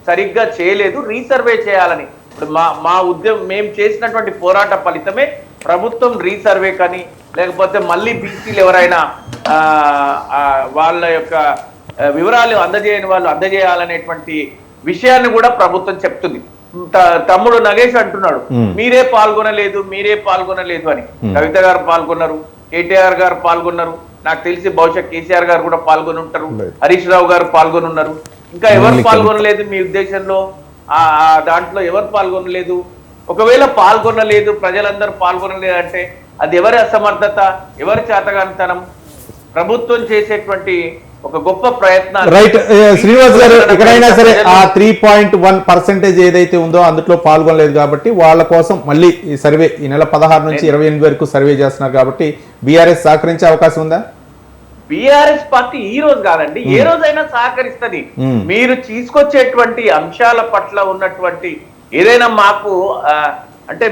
[SPEAKER 3] సరిగ్గా చేయలేదు, రీసర్వే చేయాలని. ఇప్పుడు మా ఉద్యమం మేము చేసినటువంటి పోరాట ఫలితమే ప్రభుత్వం రీసర్వే కానీ లేకపోతే మళ్ళీ బీసీలు ఎవరైనా వాళ్ళ యొక్క వివరాలు అందజేయని వాళ్ళు అందజేయాలనేటువంటి విషయాన్ని కూడా ప్రభుత్వం చెప్తుంది. తమ్ముడు నగేష్ అంటున్నాడు మీరే పాల్గొనలేదు అని. కవిత గారు పాల్గొన్నారు, కేటీఆర్ గారు పాల్గొన్నారు, నాకు తెలిసి బహుశా కేసీఆర్ గారు కూడా పాల్గొని ఉంటారు, హరీష్ రావు గారు పాల్గొని ఉన్నారు. ఇంకా ఎవరు పాల్గొనలేదు మీ ఉద్దేశంలో? దాంట్లో ఎవరు పాల్గొనలేదు? ఒకవేళ పాల్గొనలేదు, ప్రజలందరూ పాల్గొనలేదు అంటే అది ఎవరి అసమర్థత, ఎవరి చేతగానితనం? ప్రభుత్వం చేసేటువంటి ఒక గొప్ప ప్రయత్నం.
[SPEAKER 1] రైట్ శ్రీనివాస్ గారు, ఎక్కడైనా సరే ఆ 3.1% ఏదైతే ఉందో అందులో పాల్గొనలేదు కాబట్టి వాళ్ళ కోసం మళ్ళీ ఈ సర్వే ఈ నెల 16 నుంచి 28 వరకు సర్వే చేస్తున్నారు కాబట్టి బీఆర్ఎస్ సహకరించే అవకాశం ఉందా?
[SPEAKER 3] బీఆర్ఎస్ పార్టీ ఈ రోజు కాదండి, ఏ రోజైనా సహకరిస్తుంది. మీరు తీసుకొచ్చేటువంటి అంశాల పట్ల ఉన్నటువంటి ఏదైనా అంటే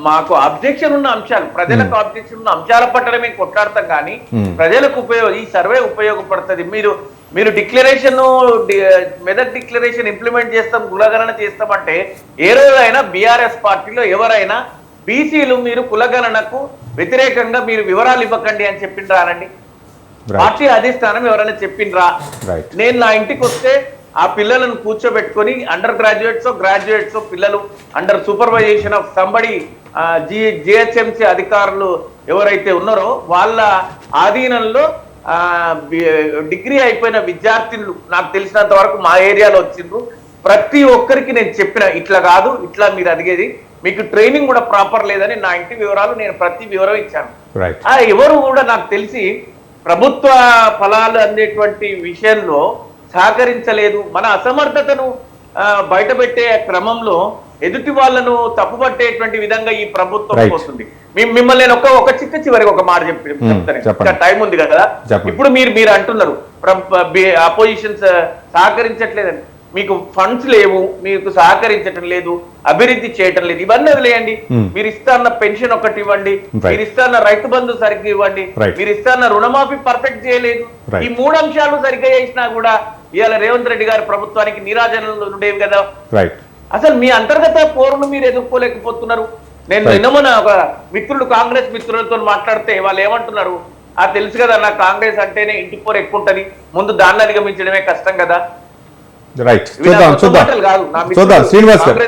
[SPEAKER 3] మాకు అబ్జెక్షన్ ఉన్న అంశాలు, ప్రజలకు అబ్జెక్షన్ ఉన్న అంశాల పట్ల మేము కొట్లాడతాం. కానీ ప్రజలకు ఈ సర్వే ఉపయోగపడుతుంది. మీరు డిక్లరేషన్ మెదక్ డిక్లరేషన్ ఇంప్లిమెంట్ చేస్తాం, కులగణన చేస్తామంటే ఏ రోజైనా బీఆర్ఎస్ పార్టీలో ఎవరైనా బీసీలు మీరు కులగణనకు వ్యతిరేకంగా మీరు వివరాలు ఇవ్వకండి అని చెప్పిండ్రానండి? పార్టీ అధిష్టానం ఎవరైనా చెప్పిండ్రా? నేను నా ఇంటికి వస్తే ఆ పిల్లలను కూర్చోబెట్టుకొని అండర్ గ్రాడ్యుయేట్స్ పిల్లలు అండర్ సూపర్వైజేషన్ ఆఫ్ సంబడి జిహెచ్ఎంసీ అధికారులు ఎవరైతే ఉన్నారో వాళ్ళ ఆధీనంలో డిగ్రీ అయిపోయిన విద్యార్థులు నాకు తెలిసినంత వరకు మా ఏరియాలో వచ్చిండ్రు. ప్రతి ఒక్కరికి నేను చెప్పిన ఇట్లా కాదు, ఇట్లా మీరు అడిగేది, మీకు ట్రైనింగ్ కూడా ప్రాపర్ లేదని నా ఇంటి వివరాలు నేను ప్రతి వివరం ఇచ్చాను. ఎవరు కూడా నాకు తెలిసి ప్రభుత్వ ఫలాలు అందేటువంటి విషయంలో సహకరించలేదు. మన అసమర్థతను బయటపెట్టే క్రమంలో ఎదుటి వాళ్ళను తప్పుపట్టేటువంటి విధంగా ఈ ప్రభుత్వం పోతుంది. మిమ్మల్ని నేను ఒక చివరికి ఒక మాట చెప్తాను, టైం ఉంది కదా. ఇప్పుడు మీరు అంటున్నారు అపోజిషన్ సహకరించట్లేదని. మీకు ఫండ్స్ లేవు, మీకు సహకరించటం లేదు, అభివృద్ధి చేయటం లేదు, ఇవన్నీ వదిలేయండి. మీరు ఇస్తాన్న పెన్షన్ ఒకటి ఇవ్వండి, మీరు ఇస్తాన్న రైతు బంధు సరిగ్గా ఇవ్వండి, మీరు ఇస్తాన్న రుణమాఫీ పర్ఫెక్ట్ చేయలేదు. ఈ 3 అంశాలు సరిగ్గా చేసినా కూడా ఇవాళ రేవంత్ రెడ్డి గారి ప్రభుత్వానికి నీరాజనాలు ఉండేవి కదా.
[SPEAKER 1] రైట్.
[SPEAKER 3] అసలు మీ అంతర్గత పోరును మీరు ఎదుర్కోలేకపోతున్నారు. నేను నిన్నమన ఒక మిత్రుడు కాంగ్రెస్ మిత్రులతో మాట్లాడితే వాళ్ళు ఏమంటున్నారు, తెలుసు కదా నాకు కాంగ్రెస్ అంటేనే ఇంటి పోరు ఎక్కువ ఉంటది, ముందు దాన్ని అధిగమించడమే కష్టం కదా.
[SPEAKER 1] రైట్, చూద్దాం శ్రీనివాస్ గారు.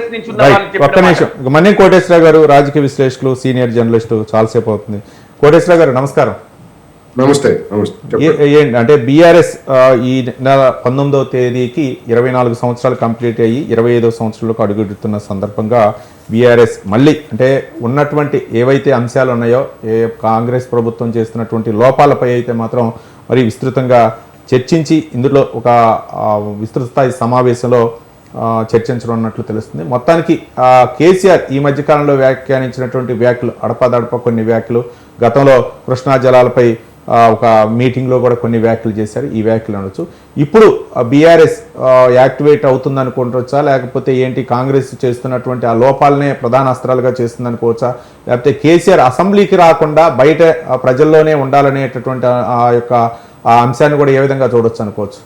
[SPEAKER 1] ఒక్క నిమిషం, మన్యం కోటేశ్వరరావు గారు రాజకీయ విశ్లేషకులు, సీనియర్ జర్నలిస్టు, చాలాసేపు అవుతుంది. కోటేశ్వరరావు గారు నమస్కారం.
[SPEAKER 4] నమస్తే.
[SPEAKER 1] ఏంటి అంటే బీఆర్ఎస్ ఈ నెల 19వ తేదీకి 24 సంవత్సరాలు కంప్లీట్ అయ్యి 25వ సంవత్సరంలోకి అడుగుపెడుతున్న సందర్భంగా బీఆర్ఎస్ మళ్ళీ అంటే ఉన్నటువంటి ఏవైతే అంశాలు ఉన్నాయో, కాంగ్రెస్ ప్రభుత్వం చేస్తున్నటువంటి లోపాలపై అయితే మాత్రం మరి విస్తృతంగా చర్చించి ఇందులో ఒక విస్తృత స్థాయి సమావేశంలో చర్చించడం ఉన్నట్లు తెలుస్తుంది. మొత్తానికి కేసీఆర్ ఈ మధ్యకాలంలో వ్యాఖ్యానించినటువంటి వ్యాఖ్యలు, అడపాదడప కొన్ని వ్యాఖ్యలు, గతంలో కృష్ణా జలాలపై ఒక మీటింగ్లో కూడా కొన్ని వ్యాఖ్యలు చేశారు. ఈ వ్యాఖ్యలు అనొచ్చు. ఇప్పుడు బీఆర్ఎస్ యాక్టివేట్ అవుతుంది అనుకుంటవచ్చా, లేకపోతే ఏంటి కాంగ్రెస్ చేస్తున్నటువంటి ఆ లోపాలనే ప్రధాన అస్త్రాలుగా చేస్తుంది అనుకోవచ్చా, లేకపోతే కేసీఆర్ అసెంబ్లీకి రాకుండా బయట ప్రజల్లోనే ఉండాలనేటటువంటి ఆ యొక్క ఆ అంశాన్ని కూడా ఏ విధంగా చూడొచ్చు అనుకోవచ్చు?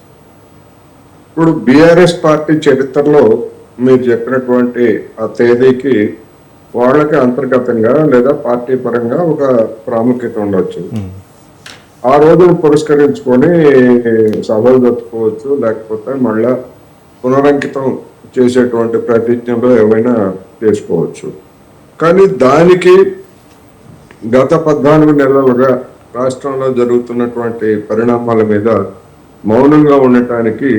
[SPEAKER 4] ఇప్పుడు బీఆర్ఎస్ పార్టీ చరిత్రలో మీరు చెప్పినటువంటి ఆ తేదీకి వాళ్ళకి అంతర్గతంగా లేదా పార్టీ పరంగా ఒక ప్రాముఖ్యత ఉండొచ్చు. ఆ రోజును పురస్కరించుకొని సభలు జరుపుకోవచ్చు, లేకపోతే మళ్ళా పునరంకితం చేసేటువంటి ప్రతిజ్ఞలు ఏమైనా చేసుకోవచ్చు. కానీ దానికి గత 14 నెలలుగా రాష్ట్రంలో జరుగుతున్నటువంటి పరిణామాల మీద మౌనంగా ఉండటానికి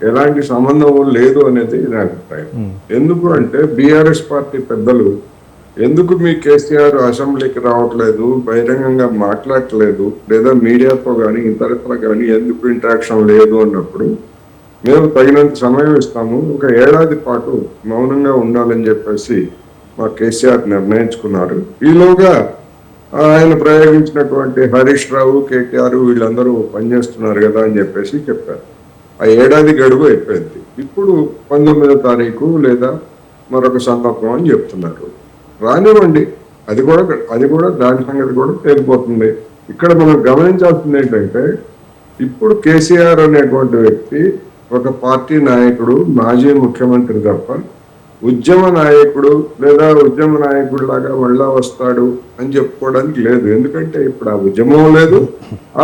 [SPEAKER 4] ఎలాంటి సంబంధం లేదు అనేది నా అభిప్రాయం. ఎందుకు అంటే బీఆర్ఎస్ పార్టీ పెద్దలు ఎందుకు మీ కేసీఆర్ అసెంబ్లీకి రావట్లేదు, బహిరంగంగా మాట్లాడట్లేదు, లేదా మీడియాతో కానీ ఇతరత్ర కానీ ఎందుకు ఇంటరాక్షన్ లేదు అన్నప్పుడు మేము తగినంత సమయం ఇస్తాము, ఒక ఏడాది పాటు మౌనంగా ఉండాలని చెప్పేసి మా కేసీఆర్ నిర్ణయించుకున్నారు. ఈలోగా ఆయన ప్రయోగించినటువంటి హరీష్ రావు, కేటీఆర్ వీళ్ళందరూ పనిచేస్తున్నారు కదా అని చెప్పేసి చెప్పారు. ఆ ఏడాది గడువు అయిపోయింది. ఇప్పుడు 19వ తారీఖు లేదా మరొక సందర్భం అని చెప్తున్నారు. రానివ్వండి, అది కూడా దాని సంగతి కూడా తేలిపోతుంది. ఇక్కడ మనం గమనించాల్సింది ఏంటంటే ఇప్పుడు కేసీఆర్ అనేటువంటి వ్యక్తి ఒక పార్టీ నాయకుడు, మాజీ ముఖ్యమంత్రి తప్ప ఉద్యమ నాయకుడు లేదా ఉద్యమ నాయకుడు లాగా మళ్ళా వస్తాడు అని చెప్పుకోవడానికి లేదు. ఎందుకంటే ఇప్పుడు ఆ ఉద్యమం లేదు. ఆ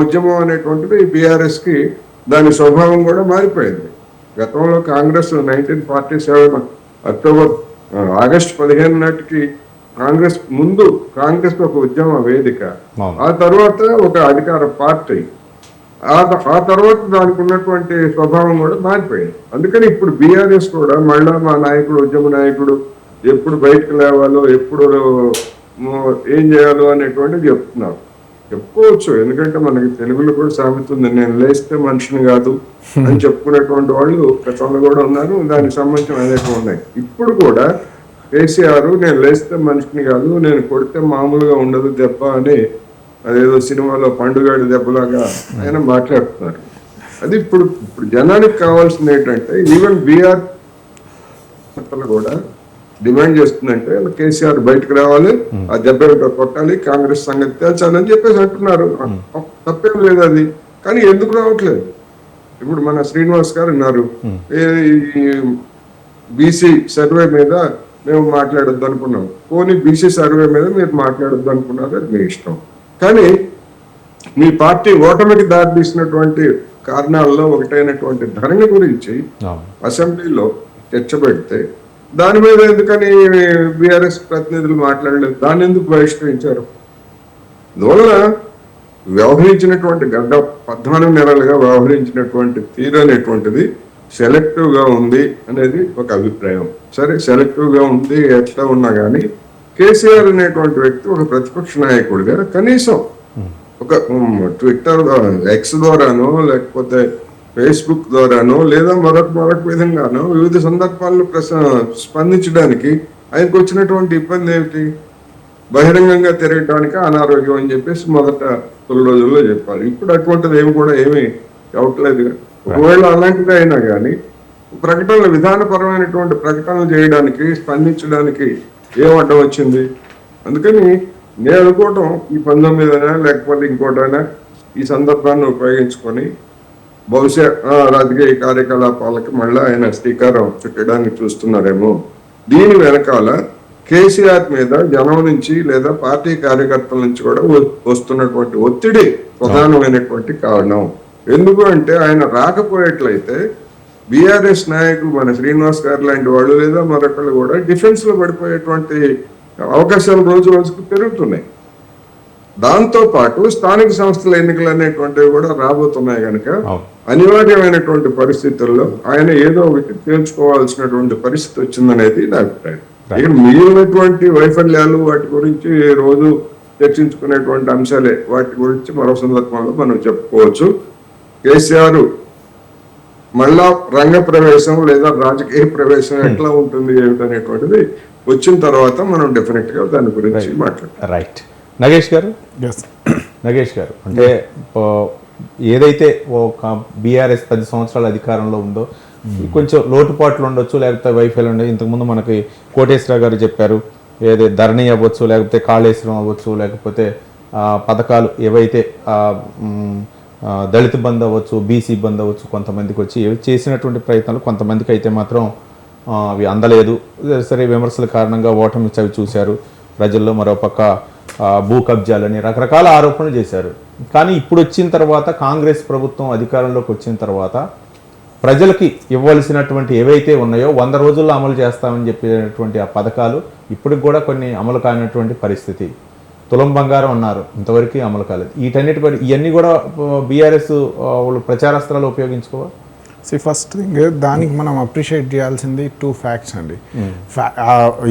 [SPEAKER 4] ఉద్యమం అనేటువంటిది బీఆర్ఎస్ కి దాని స్వభావం కూడా మారిపోయింది. గతంలో కాంగ్రెస్ 1947 ఆగస్టు 15 నాటికి కాంగ్రెస్ ఒక ఉద్యమ వేదిక, ఆ తర్వాత ఒక అధికార పార్టీ, ఆ తర్వాత దానికి ఉన్నటువంటి స్వభావం కూడా మారిపోయింది. అందుకని ఇప్పుడు బీఆర్ఎస్ కూడా మళ్ళా మా నాయకుడు ఉద్యమ నాయకుడు, ఎప్పుడు బయటకు లేవాలో, ఎప్పుడు ఏం చేయాలో అనేటువంటిది చెప్పుకోవచ్చు. ఎందుకంటే మనకి తెలుగులో కూడా సామెత ఉంది, నేను లేస్తే మనిషిని కాదు అని చెప్పుకునేటువంటి వాళ్ళు గతంలో కూడా ఉన్నారు. దానికి సంబంధించిన అనేక ఉన్నాయి. ఇప్పుడు కూడా కేసీఆర్ నేను లేస్తే మనిషిని కాదు, నేను కొడితే మామూలుగా ఉండదు దెబ్బ అని అదేదో సినిమాలో పండుగాడి దెబ్బలాగా ఆయన మాట్లాడుతున్నారు. అది ఇప్పుడు జనానికి కావాల్సింది ఏంటంటే ఈవెన్ బీఆర్ కూడా డిమాండ్ చేస్తుందంటే కేసీఆర్ బయటకు రావాలి, ఆ దెబ్బ కొట్టాలి, కాంగ్రెస్ సంగతి తేల్చాలని చెప్పేసి అంటున్నారు. తప్పేం లేదు అది. కానీ ఎందుకు రావట్లేదు? ఇప్పుడు మన శ్రీనివాస్ గారు ఉన్నారు, బీసీ సర్వే మీద మేము మాట్లాడొద్దు అనుకున్నాం. పోనీ బీసీ సర్వే మీద మీరు మాట్లాడొద్దు అనుకున్నారు, అది మీ ఇష్టం. కానీ మీ పార్టీ ఓటమికి దారితీసినటువంటి కారణాల్లో ఒకటైనటువంటి ధరణి గురించి అసెంబ్లీలో చర్చ పెడితే దాని మీద ఎందుకని బీఆర్ఎస్ ప్రతినిధులు మాట్లాడలేదు? దాన్ని ఎందుకు బహిష్కరించారు? అందువల్ల వ్యవహరించినటువంటి 14 నెలలుగా వ్యవహరించినటువంటి తీరు అనేటువంటిది సెలెక్టివ్ గా ఉంది అనేది ఒక అభిప్రాయం. సరే, సెలెక్టివ్ గా ఉంది, ఎట్లా ఉన్నా కానీ కేసీఆర్ అనేటువంటి వ్యక్తి ఒక ప్రతిపక్ష నాయకుడిగా కనీసం ఒక ట్విట్టర్ ఎక్స్ ద్వారానో లేకపోతే ఫేస్బుక్ ద్వారానో లేదా మరొక విధంగానో వివిధ సందర్భాల్లో స్పందించడానికి ఆయనకు వచ్చినటువంటి ఇబ్బంది ఏమిటి? బహిరంగంగా తిరగటానికి అనారోగ్యం అని చెప్పేసి మొదట 9 రోజుల్లో చెప్పారు. ఇప్పుడు అటువంటిది ఏమీ అవట్లేదు. ఒకవేళ అలాంటిది అయినా కానీ ప్రకటనలు, విధానపరమైనటువంటి ప్రకటనలు చేయడానికి, స్పందించడానికి ఏం అడ్డం వచ్చింది? అందుకని నేను అనుకోవటం ఈ 19 లేకపోతే ఇంకోటైనా ఈ సందర్భాన్ని ఉపయోగించుకొని బహుశా రాజకీయ కార్యకలాపాలకి మళ్ళీ ఆయన శ్రీకారం చుట్టడానికి చూస్తున్నారేమో. దీని వెనకాల కేసీఆర్ మీద జనం నుంచి లేదా పార్టీ కార్యకర్తల నుంచి కూడా వస్తున్నటువంటి ఒత్తిడి ప్రధానమైనటువంటి కారణం. ఎందుకు అంటే ఆయన రాకపోయేట్లయితే బీఆర్ఎస్ నాయకులు మన శ్రీనివాస్ గారు లాంటి వాళ్ళు లేదా మరొకళ్ళు కూడా డిఫెన్స్ లో పడిపోయేటువంటి అవకాశాలు రోజు రోజుకు పెరుగుతున్నాయి. దాంతో పాటు స్థానిక సంస్థల ఎన్నికలు అనేటువంటివి కూడా రాబోతున్నాయి కనుక అనివార్యమైనటువంటి పరిస్థితుల్లో ఆయన ఏదో ఒకటి తేల్చుకోవాల్సినటువంటి పరిస్థితి వచ్చిందనేది నా అభిప్రాయం. ఇక్కడ మిగిలినటువంటి వైఫల్యాలు వాటి గురించి రోజు చర్చించుకునేటువంటి అంశాలే. వాటి గురించి మరో సందర్భంలో మనం చెప్పుకోవచ్చు. కేసీఆర్ మళ్ళా రంగ ప్రవేశం లేదా రాజకీయ ప్రవేశం ఎట్లా ఉంటుంది ఏమిటనేటువంటిది వచ్చిన తర్వాత మనం డెఫినెట్ గా దాని గురించి మాట్లాడతాం.
[SPEAKER 1] రైట్. నగేష్ గారు, నగేష్ గారు అంటే ఏదైతే ఒక బీఆర్ఎస్ 10 సంవత్సరాల అధికారంలో ఉందో కొంచెం లోటుపాట్లు ఉండొచ్చు, లేకపోతే వైఫల్యం ఉండదు. ఇంతకుముందు మనకి కోటేశ్వరరావు గారు చెప్పారు, ఏదైతే ధరణి అవ్వచ్చు, లేకపోతే కాళేశ్వరం అవ్వచ్చు, లేకపోతే పథకాలు ఏవైతే దళిత బంధు అవ్వచ్చు, బీసీ బంధు అవ్వచ్చు, కొంతమందికి వచ్చి చేసినటువంటి ప్రయత్నాలు కొంతమందికి అయితే మాత్రం అవి అందలేదు. సరే, విమర్శల కారణంగా ఓటమి చవి చూశారు ప్రజల్లో. మరోపక్క భూ కబ్జాలని రకరకాల ఆరోపణలు చేశారు. కానీ ఇప్పుడు వచ్చిన తర్వాత కాంగ్రెస్ ప్రభుత్వం అధికారంలోకి వచ్చిన తర్వాత ప్రజలకి ఇవ్వాల్సినటువంటి ఏవైతే ఉన్నాయో 100 రోజుల్లో అమలు చేస్తామని చెప్పినటువంటి ఆ పథకాలు ఇప్పటికి కూడా కొన్ని అమలు కానటువంటి పరిస్థితి. తులం బంగారం అన్నారు, ఇంతవరకు అమలు కాలేదు. వీటన్నిటి ఇవన్నీ కూడా బీఆర్ఎస్ వాళ్ళు ప్రచారాస్త్రాలు ఉపయోగించుకోవాలి.
[SPEAKER 2] ఫస్ట్ థింగ్ దానికి మనం అప్రిషియేట్ చేయాల్సింది 2 ఫ్యాక్ట్స్ అండి.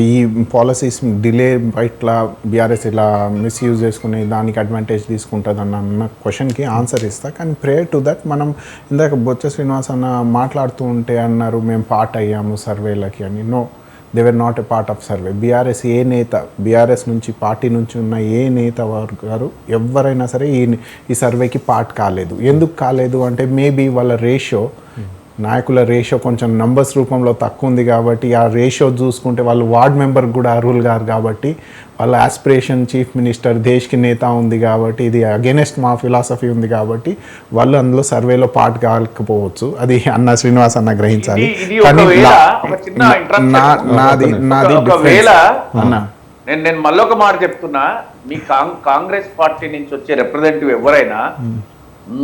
[SPEAKER 2] ఈ పాలసీస్ డిలే ఇట్లా బీఆర్ఎస్ ఇలా మిస్యూజ్ చేసుకుని దానికి అడ్వాంటేజ్ తీసుకుంటుంది అన్న క్వశ్చన్కి ఆన్సర్ ఇస్తా. కానీ ప్రేయర్ టు దట్ మనం ఇందాక బొత్స శ్రీనివాస్ అన్న మాట్లాడుతూ ఉంటే అన్నారు మేము పార్ట్ అయ్యాము సర్వేలకి అని. No, they were not a part of survey. BRS ఏ నేత, బీఆర్ఎస్ నుంచి పార్టీ నుంచి ఉన్న ఏ నేత గారు ఎవరైనా సరే ఈ సర్వేకి పార్ట్ కాలేదు. ఎందుకు కాలేదు అంటే మేబీ వాళ్ళ రేషియో, నాయకుల రేషియో కొంచెం నంబర్స్ రూపంలో తక్కువ ఉంది కాబట్టి ఆ రేషియో చూసుకుంటే వాళ్ళు వార్డ్ మెంబర్ కూడా అర్హులు గారు కాబట్టి వాళ్ళ ఆస్పిరేషన్ చీఫ్ మినిస్టర్ దేశ్కి నేత ఉంది కాబట్టి ఇది అగెనెస్ట్ మా ఫిలాసఫీ ఉంది కాబట్టి వాళ్ళు అందులో సర్వేలో పార్ట్ కాకపోవచ్చు. అది అన్న శ్రీనివాస్ అన్న గ్రహించాలి. కానీ
[SPEAKER 3] నేను మళ్ళొక మాట చెప్తున్నా, మీ కాంగ్రెస్ పార్టీ నుంచి వచ్చే రిప్రజెంటేటివ్ ఎవరైనా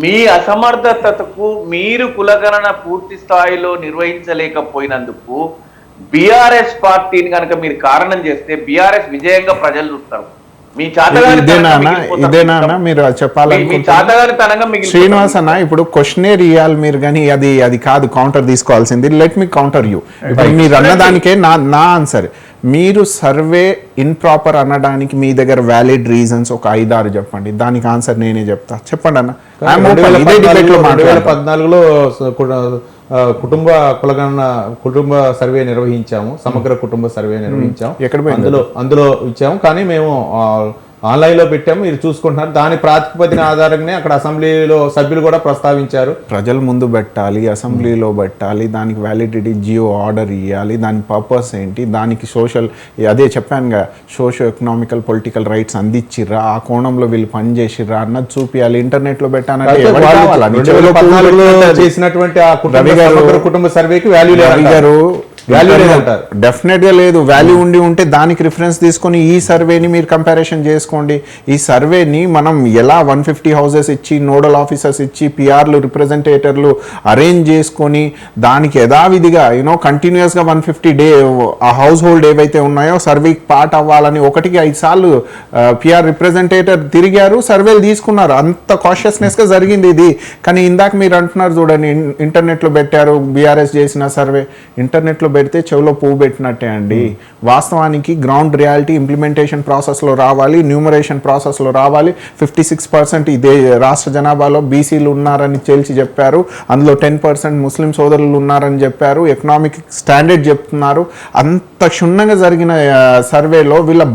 [SPEAKER 3] మీ అసమర్థతకు మీరు కులగణన పూర్తి స్థాయిలో నిర్వహించలేకపోయినందుకు బీఆర్ఎస్ పార్టీని కనుక మీరు కారణం చేస్తే బీఆర్ఎస్ విజయంగా ప్రజలు చూస్తారు. మీ
[SPEAKER 2] ఇదేనా మీరు చెప్పాలని శ్రీనివాస్ అన్న ఇప్పుడు క్వశ్చనేర్ ఇవ్వాలి మీరు, కానీ అది కాదు కౌంటర్ తీసుకోవాల్సింది. Let me counter you. ఇప్పుడు మీరు అన్నదానికే నా ఆన్సర్. మీరు సర్వే ఇన్ప్రాపర్ అనడానికి మీ దగ్గర వ్యాలిడ్ రీజన్స్ ఒక 5-6 చెప్పండి, దానికి ఆన్సర్ నేనే చెప్తా. చెప్పండి అన్న.
[SPEAKER 1] 2014లో కుటుంబ సర్వే నిర్వహించాము, సమగ్ర కుటుంబ సర్వే నిర్వహించాము. అందులో ఇచ్చాము. కానీ మేము ఆన్లైన్ లో పెట్టాము, మీరు చూసుకుంటున్నారు. దాని ప్రాతిపదిక ఆధారంగానే అక్కడ అసెంబ్లీలో సభ్యులు కూడా ప్రస్తావించారు.
[SPEAKER 2] ప్రజల ముందు పెట్టాలి, అసెంబ్లీలో పెట్టాలి, దానికి వ్యాలిడిటీ జియో ఆర్డర్ ఇవ్వాలి, దాని పర్పస్ ఏంటి, దానికి సోషల్ అదే చెప్పానుగా సోషో ఎకనామికల్ పొలిటికల్ రైట్స్ అందించిర్రా, ఆ కోణంలో వీళ్ళు పనిచేసిర్రా అన్నది చూపించాలి. ఇంటర్నెట్ లో పెట్టానంటే
[SPEAKER 1] చేసినటువంటి కుటుంబ సర్వేకి వాల్యూ లేదు.
[SPEAKER 2] డెఫినెట్ గా లేదు. వాల్యూ ఉంటే దానికి రిఫరెన్స్ తీసుకొని ఈ సర్వేని మీరు కంపారిజన్ చేసుకోండి. ఈ సర్వేని మనం ఎలా 150 హౌసెస్ ఇచ్చి, నోడల్ ఆఫీసర్స్ ఇచ్చి, పిఆర్లు, రిప్రజెంటేటర్లు అరేంజ్ చేసుకొని దానికి యథావిధిగా కంటిన్యూస్ గా 150 ఆ హౌస్ హోల్డ్ ఏవైతే ఉన్నాయో సర్వేకి పార్ట్ అవ్వాలని 1కి 5 సార్లు పిఆర్ రిప్రజెంటేటర్ తిరిగారు, సర్వేలు తీసుకున్నారు. అంత కాషియస్నెస్ గా జరిగింది ఇది. కానీ ఇందాక మీరు అంటున్నారు చూడండి, ఇంటర్నెట్ లో పెట్టారు బీఆర్ఎస్ చేసిన సర్వే. ఇంటర్నెట్ లో పెడితే చెవులో పువ్వు పెట్టినట్టే అండి. వాస్తవానికి గ్రౌండ్ రియాలిటీ ఇంప్లిమెంటేషన్ ప్రాసెస్లో రావాలి, న్యూమరేషన్ ప్రాసెస్లో రావాలి. 56% ఇదే రాష్ట్ర జనాభాలో బీసీలు ఉన్నారని తేల్చి చెప్పారు. అందులో 10% ముస్లిం సోదరులు ఉన్నారని చెప్పారు. ఎకనామిక్ స్టాండర్డ్ చెప్తున్నారు. అంత క్షుణ్ణంగా జరిగిన సర్వేలో వీళ్ళ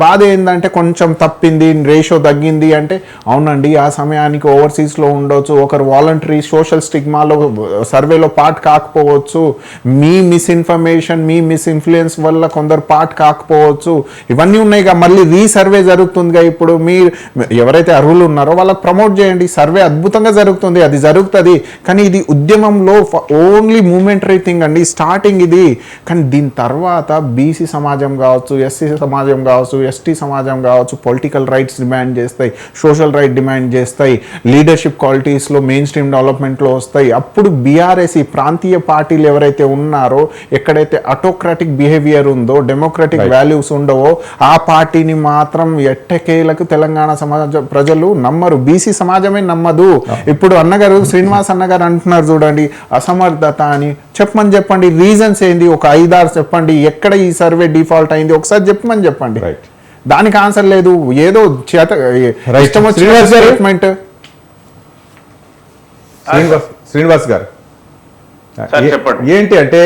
[SPEAKER 2] బాధ ఏందంటే కొంచెం తప్పింది, రేషియో తగ్గింది అంటే అవునండి ఆ సమయానికి ఓవర్సీస్లో ఉండొచ్చు, ఒకరు వాలంటరీ సోషల్ స్టిగ్మాలో సర్వేలో పార్ట్ కాకపోవచ్చు, మీ మిస్ఇన్ఫర్మేషన్, మీ మిస్ఇన్ఫ్లుయెన్స్ వల్ల కొందరు పార్ట్ కాకపోవచ్చు, ఇవన్నీ ఉన్నాయిగా. మళ్ళీ రీసర్వే జరుగుతుందిగా. ఇప్పుడు మీరు ఎవరైతే అర్హులు ఉన్నారో వాళ్ళకి ప్రమోట్ చేయండి. సర్వే అద్భుతంగా జరుగుతుంది, అది జరుగుతుంది. కానీ ఇది ఉద్యమంలో ఓన్లీ మూమెంటరీ థింగ్ అండి, స్టార్టింగ్ ఇది. కానీ దీని తర్వాత బీసీ సమాజం కావచ్చు, ఎస్సీ సమాజం కావచ్చు, ఎస్టీ సమాజం కావచ్చు పొలిటికల్ రైట్స్ డిమాండ్ చేస్తాయి, సోషల్ రైట్ డిమాండ్ చేస్తాయి, లీడర్షిప్ క్వాలిటీస్లో మెయిన్ స్ట్రీమ్ డెవలప్మెంట్లో వస్తాయి. అప్పుడు బీఆర్ఎస్, ఈ ప్రాంతీయ పార్టీలు ఎవరైతే ఉన్నారో, ఎక్కడైతే అటోక్రాటిక్ బిహేవియర్ ఉందో, డెమోక్రటిక్ వాల్యూస్ ఉండవో, ఆ పార్టీని మాత్రం ఎట్టకేలకు తెలంగాణ సమాజ ప్రజలు నమ్మరు, బీసీ సమాజమే నమ్మదు. ఇప్పుడు అన్నగారు, శ్రీనివాస్ అన్నగారు అంటున్నారు చూడండి, అసమర్థత అని. చెప్పండి రీజన్స్ ఏంది, ఒక 5-6 చెప్పండి. ఎక్కడ ఈ సర్వే డిఫాల్ట్ అయింది ఒకసారి చెప్పండి. దానికి ఆన్సర్ లేదు, ఏదో చేత ఇష్టం వచ్చిన స్టేట్మెంట్.
[SPEAKER 1] శ్రీనివాస్ గారు
[SPEAKER 3] చెప్పండి.
[SPEAKER 1] ఏంటి అంటే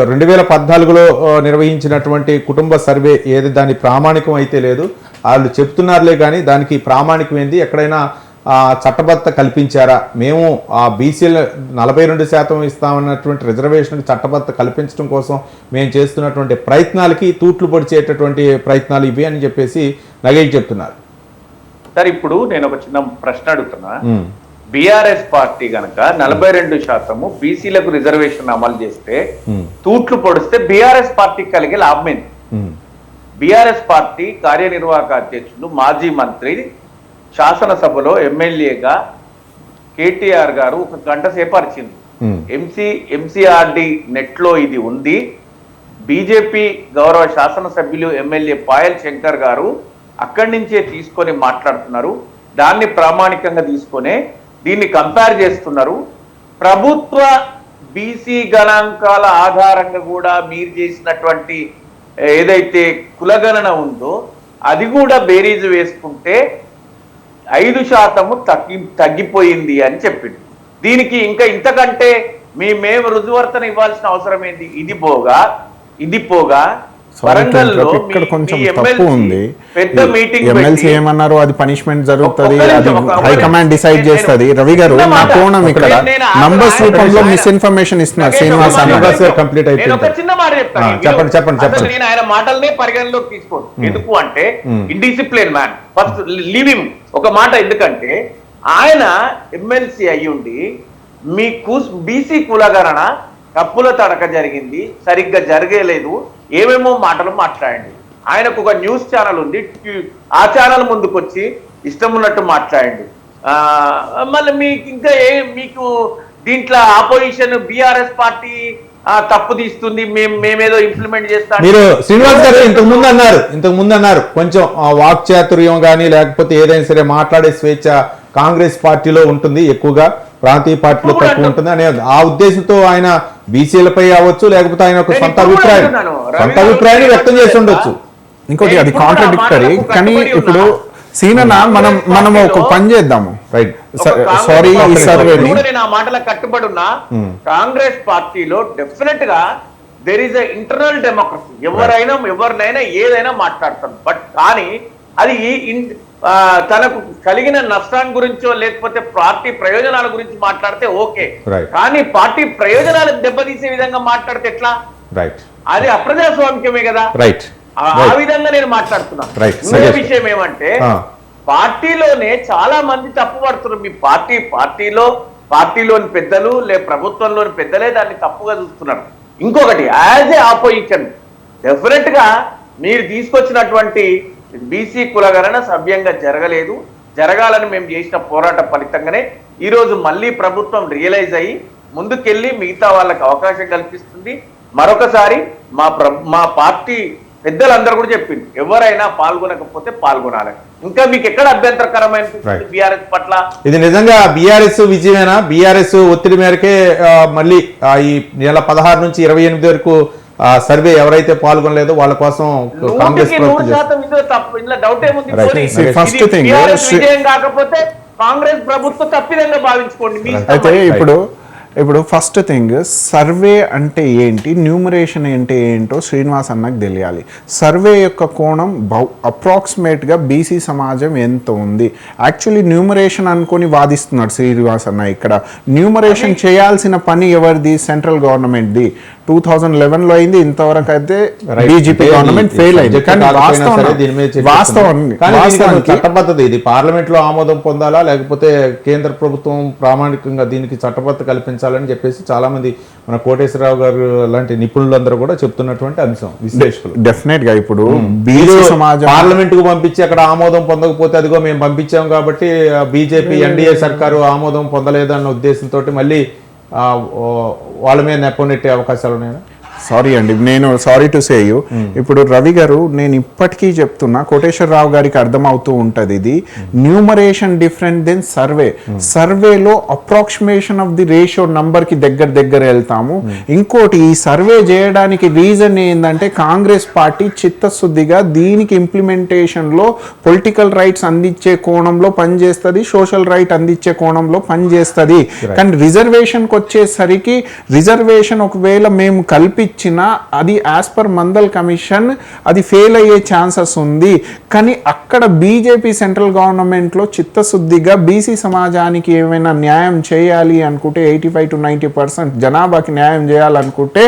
[SPEAKER 1] 2014లో నిర్వహించినటువంటి కుటుంబ సర్వే ఏది దాని ప్రామాణికం అయితే లేదు, వాళ్ళు చెప్తున్నారులే కానీ దానికి ప్రామాణికం ఏంది, ఎక్కడైనా చట్టబద్ధత కల్పించారా? మేము ఆ బీసీల 42% ఇస్తామన్నటువంటి రిజర్వేషన్కి చట్టబద్ధత కల్పించడం కోసం మేము చేస్తున్నటువంటి ప్రయత్నాలకి తూట్లు పొడిచేటటువంటి ప్రయత్నాలు ఇవి అని చెప్పేసి నగేష్ చెప్తున్నారు.
[SPEAKER 3] సార్ ఇప్పుడు నేను ఒక చిన్న ప్రశ్న అడుగుతున్నా. బీఆర్ఎస్ పార్టీ గనక 42% బీసీలకు రిజర్వేషన్ అమలు చేస్తే, తూట్లు పొడిస్తే బీఆర్ఎస్ పార్టీకి కలిగే లాభం ఏంటి? బీఆర్ఎస్ పార్టీ కార్యనిర్వాహక అధ్యక్షులు, మాజీ మంత్రి, శాసనసభలో ఎమ్మెల్యేగా కేటీఆర్ గారు 1 గంట సేపు అరిచింది. ఎంసీఆర్డి నెట్ లో ఇది ఉంది. బీజేపీ గౌరవ శాసనసభ్యులు ఎమ్మెల్యే పాయల్ శంకర్ గారు అక్కడి నుంచే తీసుకొని మాట్లాడుతున్నారు. దాన్ని ప్రామాణికంగా తీసుకొనే దీన్ని కంపేర్ చేస్తున్నారు. ప్రభుత్వ బీసీ గణాంకాల ఆధారంగా కూడా మీరు చేసినటువంటి ఏదైతే కులగణన ఉందో అది కూడా బేరీజు వేసుకుంటే 5% తగ్గిపోయింది అని చెప్పింది. దీనికి ఇంకా ఇంతకంటే మేము రుజువర్తన ఇవ్వాల్సిన అవసరం ఏంటి? ఇది పోగా వరంగల్లో
[SPEAKER 2] ఇక్కడ కొంచెం తప్పు ఉంది.
[SPEAKER 3] పెద్ద మీటింగ్
[SPEAKER 2] ఎమ్మెల్సీ ఏమన్నారు, అది పనిష్మెంట్ జరుగుతుంది, అది హైకమాండ్ డిసైడ్ చేస్తుంది. రవి గారు, నా కోణం ఇక్కడ నంబర్స్ రూపంలో మిస్ఇన్ఫర్మేషన్ ఇస్తున్నారు శ్రీనివాస్
[SPEAKER 1] కంప్లీట్
[SPEAKER 3] నేను ఒక చిన్న మాట చెప్తాను.
[SPEAKER 1] చెప్పండి.
[SPEAKER 3] నేను ఆయన మాటలనే పరిగణలోకి తీసుకోను. ఎందుకు అంటే indiscipline man, first leave him. ఒక మాట, ఎందుకంటే ఆయన ఎమ్మెల్సీ అయ్యుండి మీకు బీసీ కులగణన తప్పుల తడక జరిగింది, సరిగ్గా జరగలేదు, ఏమేమో మాటలు మాట్లాడండి. ఆయనకు ఒక న్యూస్ ఛానల్ ఉంది, ఆ ఛానల్ ముందుకు వచ్చి ఇష్టం ఉన్నట్టు మాట్లాడండి. మళ్ళీ మీకు ఇంకా మీకు దీంట్లో ఆపోజిషన్ బీఆర్ఎస్ పార్టీ తప్పు తీస్తుంది, మేమేదో ఇంప్లిమెంట్ చేస్తాం.
[SPEAKER 1] మీరు శ్రీనివాస్ గారు ఇంతకు ముందు అన్నారు కొంచెం వాక్చాతుర్యం కానీ లేకపోతే ఏదైనా సరే మాట్లాడే స్వేచ్ఛ కాంగ్రెస్ పార్టీలో ఉంటుంది ఎక్కువగా, ప్రాంతీయ పార్టీలో తక్కువ ఉంటుంది అనే ఆ ఉద్దేశంతో ఆయన బీసీలపై అవ్వచ్చు, లేకపోతే ఆయన ఒక సొంత అభిప్రాయాన్ని వ్యక్తం చేసి ఉండొచ్చు.
[SPEAKER 2] ఇంకోటి అది కాంట్రడిక్టరీ. కానీ ఇప్పుడు సీనన్న మనం ఒక పని చేద్దాము. రైట్, సారీ, ఈ సర్వేని
[SPEAKER 3] నేను ఆ మాటలకు కట్టుబడి ఉన్నా. కాంగ్రెస్ పార్టీలో డెఫినెట్ గా there is a internal democracy. ఎవరినైనా ఏదైనా మాట్లాడతారు. బట్ కానీ అది తనకు కలిగిన నష్టాన్ని గురించో లేకపోతే పార్టీ ప్రయోజనాల గురించి మాట్లాడితే ఓకే, కానీ పార్టీ ప్రయోజనాలకు దెబ్బతీసే విధంగా మాట్లాడితే ఎట్లా? అది అప్రజాస్వామికమే కదా. ఆ విధంగా నేను మాట్లాడుతున్నా. ఇంకో విషయం ఏమంటే పార్టీలోనే చాలా మంది తప్పుపడుతున్నారు. మీ పార్టీలోని పెద్దలు ప్రభుత్వంలోని పెద్దలే దాన్ని తప్పుగా చూస్తున్నారు. ఇంకొకటి, యాజ్ ఏ ఆపోజిషన్ డెఫినెట్ గా మీరు తీసుకొచ్చినటువంటి బీసీ కులగణన సవ్యంగా జరగలేదు. జరగాలని మేము చేసిన పోరాట ఫలితంగానే ఈరోజు మళ్ళీ ప్రభుత్వం రియలైజ్ అయ్యి ముందుకెళ్ళి మిగతా వాళ్ళకి అవకాశం కల్పిస్తుంది. మరొకసారి మా పార్టీ పెద్దలందరూ కూడా చెప్పింది, ఎవరైనా పాల్గొనకపోతే పాల్గొనాలి. ఇంకా మీకు ఎక్కడ అభ్యంతరకరమైన బీఆర్ఎస్ పట్ల?
[SPEAKER 1] ఇది నిజంగా బీఆర్ఎస్ విజయమేనా? బీఆర్ఎస్ ఒత్తిడి మేరకే మళ్ళీ ఈ నెల 16 నుంచి 28 వరకు సర్వే ఎవరైతే పాల్గొనలేదో వాళ్ళ కోసం కాంగ్రెస్
[SPEAKER 3] విజయం కాకపోతే కాంగ్రెస్ ప్రభుత్వం తప్పిదంగా భావించుకోండి.
[SPEAKER 2] అయితే ఇప్పుడు ఫస్ట్ థింగ్, సర్వే అంటే ఏంటి, న్యూమరేషన్ అంటే ఏంటో శ్రీనివాస్ అన్నకు తెలియాలి. సర్వే యొక్క కోణం అప్రాక్సిమేట్గా బీసీ సమాజం ఎంత ఉంది. యాక్చువల్లీ న్యూమరేషన్ అనుకొని వాదిస్తున్నాడు శ్రీనివాస్ అన్న. ఇక్కడ న్యూమరేషన్ చేయాల్సిన పని ఎవరిది? సెంట్రల్ గవర్నమెంట్ది. 2011లో అయింది, ఇంతవరకు అయితే
[SPEAKER 1] Right.
[SPEAKER 2] బీజేపీ
[SPEAKER 1] అంటే
[SPEAKER 2] గవర్నమెంట్
[SPEAKER 1] ఈ
[SPEAKER 2] ఫెయిల్ అయింది.
[SPEAKER 1] subject
[SPEAKER 2] కానీ
[SPEAKER 1] కాకపోయినా సరే దీని మీద చర్చిస్తున్నాం. కానీ దీనికి అసలు
[SPEAKER 2] వాస్తవానికి
[SPEAKER 1] చట్టబద్ధత ఇది పార్లమెంట్ లో ఆమోదం పొందాలా లేకపోతే కేంద్ర ప్రభుత్వం ప్రామాణికంగా దీనికి చట్టబద్ధత కల్పించాలని చెప్పేసి చాలా మంది మన కోటేశ్వరరావు గారు లాంటి నిపుణులందరూ కూడా చెప్తున్నటువంటి అంశం విశ్లేషకులు.
[SPEAKER 2] డెఫినెట్ గా ఇప్పుడు
[SPEAKER 1] మీరు
[SPEAKER 2] బీసీ సమాజం
[SPEAKER 1] పార్లమెంట్ కు పంపించి అక్కడ ఆమోదం పొందకపోతే అదిగో మేము పంపించాం కాబట్టి బీజేపీ ఎన్డీఏ సర్కారు ఆమోదం పొందలేదన్న ఉద్దేశంతో మళ్ళీ వాళ్ళ మీద నెప్పనెట్టే అవకాశాలు ఉన్నాయా?
[SPEAKER 2] సారీ అండి, నేను సారీ టు సే యూ. ఇప్పుడు రవి గారు, నేను ఇప్పటికీ చెప్తున్నా, కోటేశ్వరరావు గారికి అర్థమవుతూ ఉంటుంది, ఇది న్యూమరేషన్ డిఫరెంట్ దెన్ సర్వే. సర్వేలో approximation of the ratio number కి దగ్గర వెళ్తాము. ఇంకోటి, ఈ సర్వే చేయడానికి రీజన్ ఏంటంటే కాంగ్రెస్ పార్టీ చిత్తశుద్ధిగా దీనికి ఇంప్లిమెంటేషన్ లో పొలిటికల్ రైట్స్ అందించే కోణంలో పనిచేస్తుంది, సోషల్ రైట్ అందించే కోణంలో పనిచేస్తుంది. కానీ రిజర్వేషన్ కి వచ్చేసరికి రిజర్వేషన్ ఒకవేళ మేము కల్పించినా అది యాజ్ పర్ మందల్ కమిషన్ అది ఫెయిల్ అయ్యే ఛాన్సెస్ ఉంది. కానీ అక్కడ బీజేపీ సెంట్రల్ గవర్నమెంట్ లో చిత్తశుద్ధిగా బీసీ సమాజానికి ఏమైనా న్యాయం చేయాలి అనుకుంటే 85 to 90% జనాభాకి న్యాయం చేయాలనుకుంటే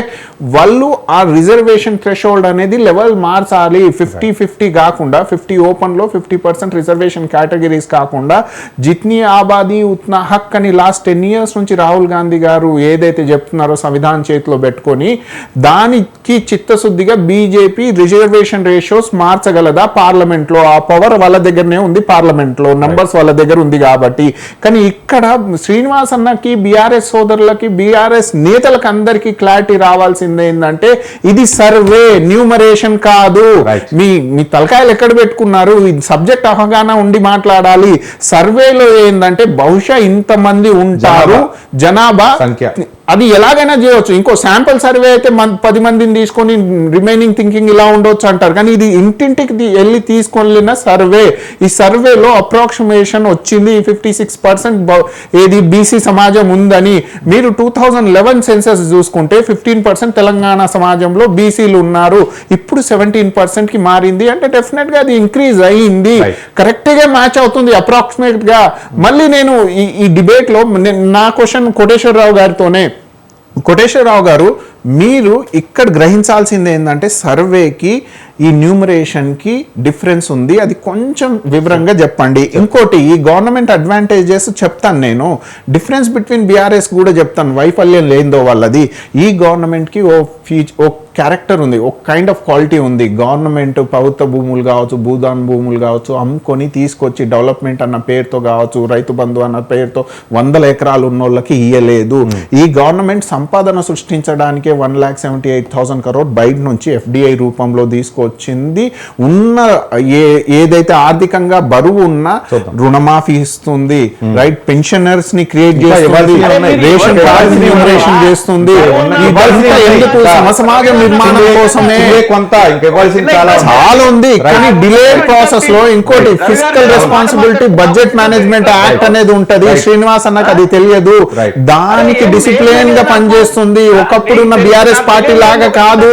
[SPEAKER 2] వాళ్ళు ఆ రిజర్వేషన్ థ్రెషోల్డ్ అనేది లెవెల్ మార్చాలి. 50-50 కాకుండా 50 ఓపెన్ లో 50% రిజర్వేషన్ కేటగిరీస్ కాకుండా జిత్నీ ఆబాదీ ఉత్నా హక్ అని లాస్ట్ 10 years నుంచి రాహుల్ గాంధీ గారు ఏదైతే చెప్తున్నారో సంవిధానం చేతిలో పెట్టుకొని దానికి చిత్తశుద్ధిగా బీజేపీ రిజర్వేషన్ రేషియోస్ మార్చగలదా పార్లమెంట్ లో? ఆ పవర్ వాళ్ళ దగ్గరనే ఉంది, పార్లమెంట్ లో నంబర్స్ వాళ్ళ దగ్గర ఉంది కాబట్టి. కానీ ఇక్కడ శ్రీనివాస్ అన్నకి, బీఆర్ఎస్ సోదరులకి, బీఆర్ఎస్ నేతలకు అందరికీ క్లారిటీ రావాల్సింది ఏంటంటే ఇది సర్వే, న్యూమరేషన్ కాదు. మీ తలకాయలు ఎక్కడ పెట్టుకున్నారు? సబ్జెక్ట్ అవగాహన ఉండి మాట్లాడాలి. సర్వేలో ఏంటంటే బహుశా ఇంతమంది ఉంటారు జనాభా
[SPEAKER 1] సంఖ్య,
[SPEAKER 2] అది ఎలాగైనా చేయవచ్చు. ఇంకో శాంపుల్ సర్వే అయితే 10 మందిని తీసుకొని రిమైనింగ్ థింకింగ్ ఇలా ఉండొచ్చు అంటారు. కానీ ఇది ఇంటింటికి వెళ్ళి తీసుకెళ్ళిన సర్వే. ఈ సర్వేలో అప్రాక్సిమేషన్ వచ్చింది 56% ఏది బీసీ సమాజం ఉందని. మీరు 2011 సెన్సస్ చూసుకుంటే 15% తెలంగాణ సమాజంలో బీసీలు ఉన్నారు, ఇప్పుడు 17% కి మారింది. అంటే డెఫినెట్ గా అది ఇంక్రీజ్ అయ్యింది, కరెక్ట్ గా మ్యాచ్ అవుతుంది అప్రాక్సిమేట్ గా. మళ్ళీ నేను ఈ డిబేట్ లో నా క్వశ్చన్ కోటేశ్వరరావు గారితోనే, కోటేశ్వరరావు గారు మీరు ఇక్కడ గ్రహించాల్సింది ఏంటంటే సర్వేకి ఈ న్యూమరేషన్కి డిఫరెన్స్ ఉంది, అది కొంచెం వివరంగా చెప్పండి. ఇంకోటి, ఈ గవర్నమెంట్ అడ్వాంటేజెస్ చెప్తాను, నేను డిఫరెన్స్ బిట్వీన్ బీఆర్ఎస్ కూడా చెప్తాను, వైఫల్యం లేదో వాళ్ళది. ఈ గవర్నమెంట్కి ఓ క్యారెక్టర్ ఉంది, ఒక కైండ్ ఆఫ్ క్వాలిటీ ఉంది. గవర్నమెంట్ ప్రభుత్వ భూములు కావచ్చు, భూదాన్ భూములు కావచ్చు అమ్ముకొని తీసుకొచ్చి డెవలప్మెంట్ అన్న పేరుతో కావచ్చు, రైతు బంధు అన్న పేరుతో 100 ఎకరాలు ఉన్న వాళ్ళకి ఇయ్యలేదు. ఈ గవర్నమెంట్ సంపాదన సృష్టించడానికి 1,78,000 crore బయట నుంచి ఎఫ్డిఐ రూపంలో తీసుకొచ్చింది. ఉన్న ఏదైతే ఆర్థికంగా బరువు ఉన్న రుణమాఫీ ఇస్తుంది, రైట్, పెన్షనర్స్ ని క్రియేట్ చేస్తుంది, రేషన్ కార్డు న్యూమరేషన్ చేస్తుంది. ఎందుకు? సమాజం నిర్మాణం కోసమే
[SPEAKER 1] కొంత
[SPEAKER 2] చాలా ఉంది. కానీ డిలేడ్ ప్రాసెస్ లో ఇంకోటి physical responsibility budget management act అనేది ఉంటది. శ్రీనివాస్ అన్నకు అది తెలియదు, దానికి డిసిప్లిన్ గా పనిచేస్తుంది. ఒకప్పుడు ఉన్న బీఆర్ఎస్ పార్టీ లాగా కాదు,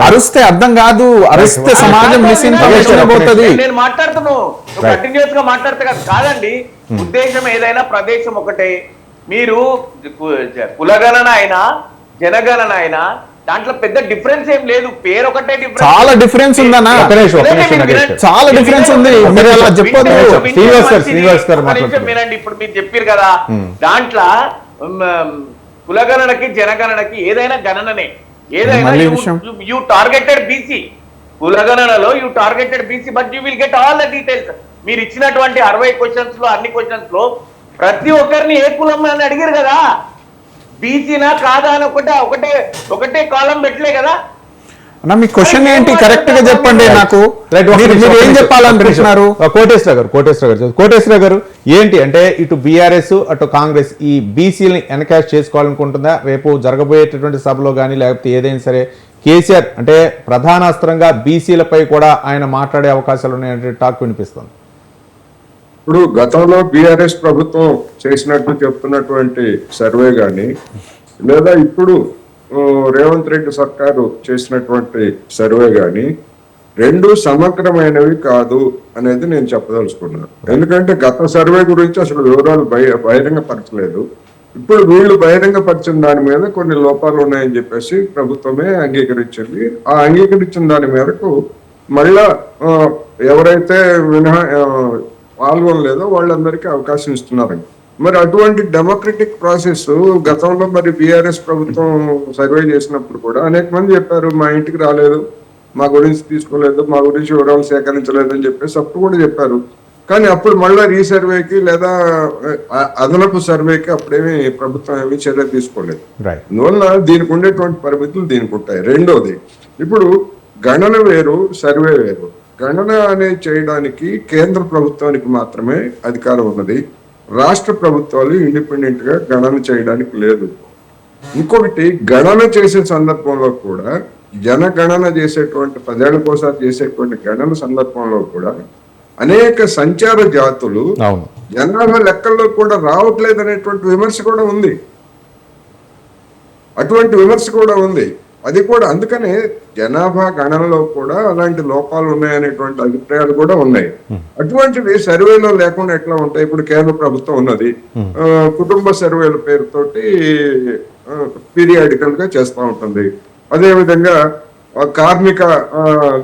[SPEAKER 2] అరుస్తే అర్థం కాదు, అరుస్తే సమాజం మిస్ఇన్ఫర్మేషన్ పోతుంది.
[SPEAKER 3] నేను మాట్లాడుతున్నాను కంటిన్యూస్ గా మాట్లాడితే కాదండి. ఉద్దేశం ఏదైనా ప్రదేశం ఒకటే. మీరు కులగణన అయినా జనగణన అయినా దాంట్లో పెద్ద డిఫరెన్స్ ఏం లేదు, పేరు ఒకటే డిఫరెన్స్.
[SPEAKER 2] చాలా డిఫరెన్స్ ఉందన్నా, చాలా డిఫరెన్స్ ఉంది. మీరు అలా చెప్పొద్దు.
[SPEAKER 3] మీరండి, ఇప్పుడు మీరు చెప్పారు కదా, దాంట్లో కులగణనకి జనగణనకి ఏదైనా గణననే, ఏదైనా యూ టార్గెటెడ్ బీసీ. కులగణనలో you targeted BC, but you will get all the details. మీరు ఇచ్చినటువంటి 60 క్వశ్చన్స్ లో అన్ని క్వశ్చన్స్ లో ప్రతి ఒక్కరిని ఏ కులం అని అడిగారు కదా, బీసీనా కాదా అని ఒకటే కాలం పెట్టలే కదా.
[SPEAKER 2] మీ క్వశ్చన్ ఏంటి కరెక్ట్ గా చెప్పండి నాకు. మీరు ఏం చెప్పాలనుకుంటున్నారు?
[SPEAKER 1] కోటేశ్వర గారు ఏంటి అంటే, ఇటు బీఆర్ఎస్ అటు కాంగ్రెస్ ఈ బీసీలని ఎన్కాష్ చేసుకోవాలనుకుంటుందా రేపు జరగబోయేటటువంటి సభలో కానీ, లేకపోతే ఏదైనా సరే కేసీఆర్ అంటే ప్రధాన అస్త్రంగా బీసీలపై కూడా ఆయన మాట్లాడే అవకాశాలు ఉన్నాయంటే టాక్ వినిపిస్తుంది.
[SPEAKER 4] ఇప్పుడు గతంలో బీఆర్ఎస్ ప్రభుత్వం చేసినట్టు చెప్తున్నటువంటి సర్వే కానీ, లేదా ఇప్పుడు రేవంత్ రెడ్డి సర్కారు చేసినటువంటి సర్వే కానీ, రెండు సమగ్రమైనవి కాదు అనేది నేను చెప్పదలుచుకున్నాను. ఎందుకంటే గత సర్వే గురించి అసలు వివరాలు బహిరంగపరచలేదు. ఇప్పుడు వీళ్ళు బహిరంగపరిచిన దాని మీద కొన్ని లోపాలు ఉన్నాయని చెప్పేసి ప్రభుత్వమే అంగీకరించింది. ఆ అంగీకరించిన దాని మేరకు మళ్ళా ఎవరైతే పాల్గొనలేదో వాళ్ళందరికీ అవకాశం ఇస్తున్నారు. మరి అటువంటి డెమోక్రటిక్ ప్రాసెస్ గతంలో మరి బీఆర్ఎస్ ప్రభుత్వం సర్వే చేసినప్పుడు కూడా అనేక మంది చెప్పారు, మా ఇంటికి రాలేదు, మా గురించి తీసుకోలేదు, మా గురించి వివరాలు సేకరించలేదు అని చెప్పేసి అప్పుడు కూడా చెప్పారు. కానీ అప్పుడు మళ్ళీ రీసర్వేకి లేదా అదనపు సర్వేకి అప్పుడేమీ ప్రభుత్వం ఏమీ చర్య తీసుకోలేదు. అందువల్ల దీనికి ఉండేటువంటి పరిమితులు దీనికి ఉంటాయి. రెండోది, ఇప్పుడు గణన వేరు, సర్వే వేరు. గణన అనేది చేయడానికి కేంద్ర ప్రభుత్వానికి మాత్రమే అధికారం ఉన్నది. రాష్ట్ర ప్రభుత్వాలు ఇండిపెండెంట్ గా గణన చేయడానికి లేదు. ఇంకొకటి, గణన చేసే సందర్భంలో కూడా జనగణన చేసేటువంటి 10 ఏళ్లకోసారి చేసేటువంటి గణన సందర్భంలో కూడా అనేక సంచార జాతులు జనాభా లెక్కల్లో కూడా రావట్లేదు అనేటువంటి విమర్శ కూడా ఉంది. అటువంటి విమర్శ కూడా ఉంది. అది కూడా అందుకనే జనాభా గణనలో కూడా అలాంటి లోపాలు ఉన్నాయనేటువంటి అభిప్రాయాలు కూడా ఉన్నాయి. అటువంటివి సర్వేలో లేకుండా ఎట్లా ఉంటాయి? ఇప్పుడు కేంద్ర ప్రభుత్వం ఉన్నది, కుటుంబ సర్వేల పేరుతోటి పీరియాడికల్ గా చేస్తూ ఉంటుంది. అదేవిధంగా కార్మిక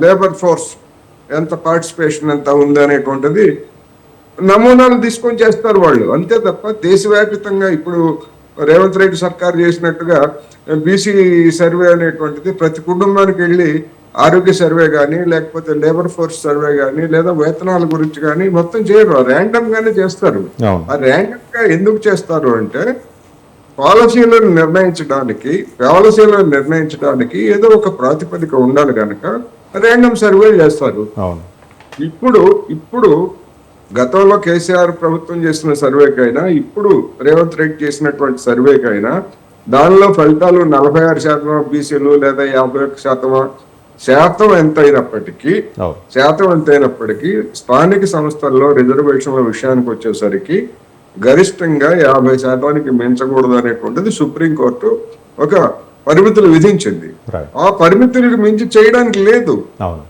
[SPEAKER 4] లేబర్ ఫోర్స్ ఎంత పార్టిసిపేషన్ ఎంత ఉంది అనేటువంటిది నమూనాలు తీసుకొని చేస్తారు వాళ్ళు, అంతే తప్ప దేశవ్యాప్తంగా ఇప్పుడు రేవంత్ రెడ్డి సర్కార్ చేసినట్టుగా బీసీ సర్వే అనేటువంటిది ప్రతి కుటుంబానికి వెళ్ళి ఆరోగ్య సర్వే కానీ లేకపోతే లేబర్ ఫోర్స్ సర్వే కానీ లేదా వేతనాల గురించి కానీ మొత్తం చేయరు, ర్యాండమ్ గానే చేస్తారు. ఆ ర్యాండమ్ గా ఎందుకు చేస్తారు అంటే పాలసీలను నిర్ణయించడానికి ఏదో ఒక ప్రాతిపదిక ఉండాలి కనుక ర్యాండమ్ సర్వే చేస్తారు. ఇప్పుడు గతంలో కేసీఆర్ ప్రభుత్వం చేసిన సర్వేకైనా ఇప్పుడు రేవంత్ రెడ్డి చేసినటువంటి సర్వేకైనా దానిలో ఫలితాలు 46% బీసీలు లేదా 51% శాతం ఎంతైనప్పటికీ స్థానిక సంస్థల్లో రిజర్వేషన్ల విషయానికి వచ్చేసరికి గరిష్టంగా 50%కి మించకూడదు అనేటువంటిది సుప్రీంకోర్టు ఒక పరిమితులు విధించింది. ఆ పరిమితులకు మించి చేయడానికి లేదు.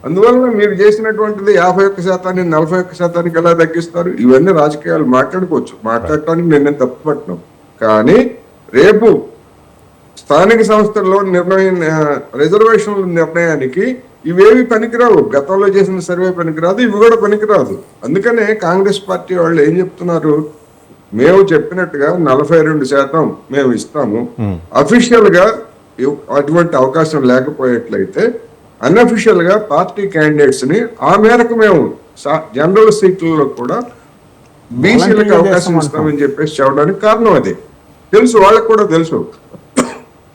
[SPEAKER 4] అందువల్ల మీరు చేసినటువంటిది 51%ని 41%కి ఎలా తగ్గిస్తారు? ఇవన్నీ రాజకీయాలు మాట్లాడటానికి నేను తప్పు పట్టినాం. కానీ రేపు స్థానిక సంస్థల్లో రిజర్వేషన్ల నిర్ణయానికి ఇవేవి పనికిరావు. గతంలో చేసిన సర్వే పనికిరాదు, ఇవి కూడా పనికిరాదు. అందుకనే కాంగ్రెస్ పార్టీ వాళ్ళు ఏం చెప్తున్నారు, మేము చెప్పినట్టుగా 42% మేము ఇస్తాము. అఫీషియల్ గా అటువంటి అవకాశం లేకపోయేట్లయితే అన్అఫీషియల్ గా పార్టీ క్యాండిడేట్స్ ని ఆ మేరకు మేము జనరల్ సీట్లలో కూడా బీసీలకు అవకాశం ఇస్తామని చెప్పేసి చెప్పడానికి కారణం అదే. తెలుసు, వాళ్ళకు కూడా తెలుసు.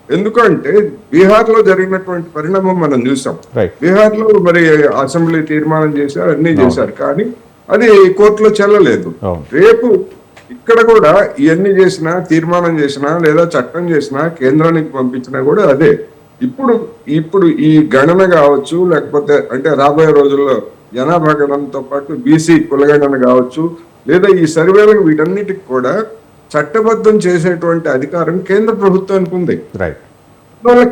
[SPEAKER 4] ఎందుకంటే బీహార్ లో జరిగినటువంటి పరిణామం మనం చూసాం. బీహార్ లో మరి అసెంబ్లీ తీర్మానం చేశారు, అన్ని చేశారు, కానీ అది కోర్టులో చెల్లలేదు. రేపు ఇక్కడ కూడా ఇవన్నీ చేసినా, తీర్మానం చేసినా లేదా చట్టం చేసినా, కేంద్రానికి పంపించినా కూడా అదే. ఇప్పుడు ఈ గణన కావచ్చు, లేకపోతే అంటే రాబోయే రోజుల్లో జనాభా గణనతో పాటు బీసీ కులగణన కావచ్చు, లేదా ఈ సర్వేలకు వీటన్నిటికి కూడా చట్టబద్ధం చేసేటువంటి అధికారం కేంద్ర ప్రభుత్వానికి ఉంది.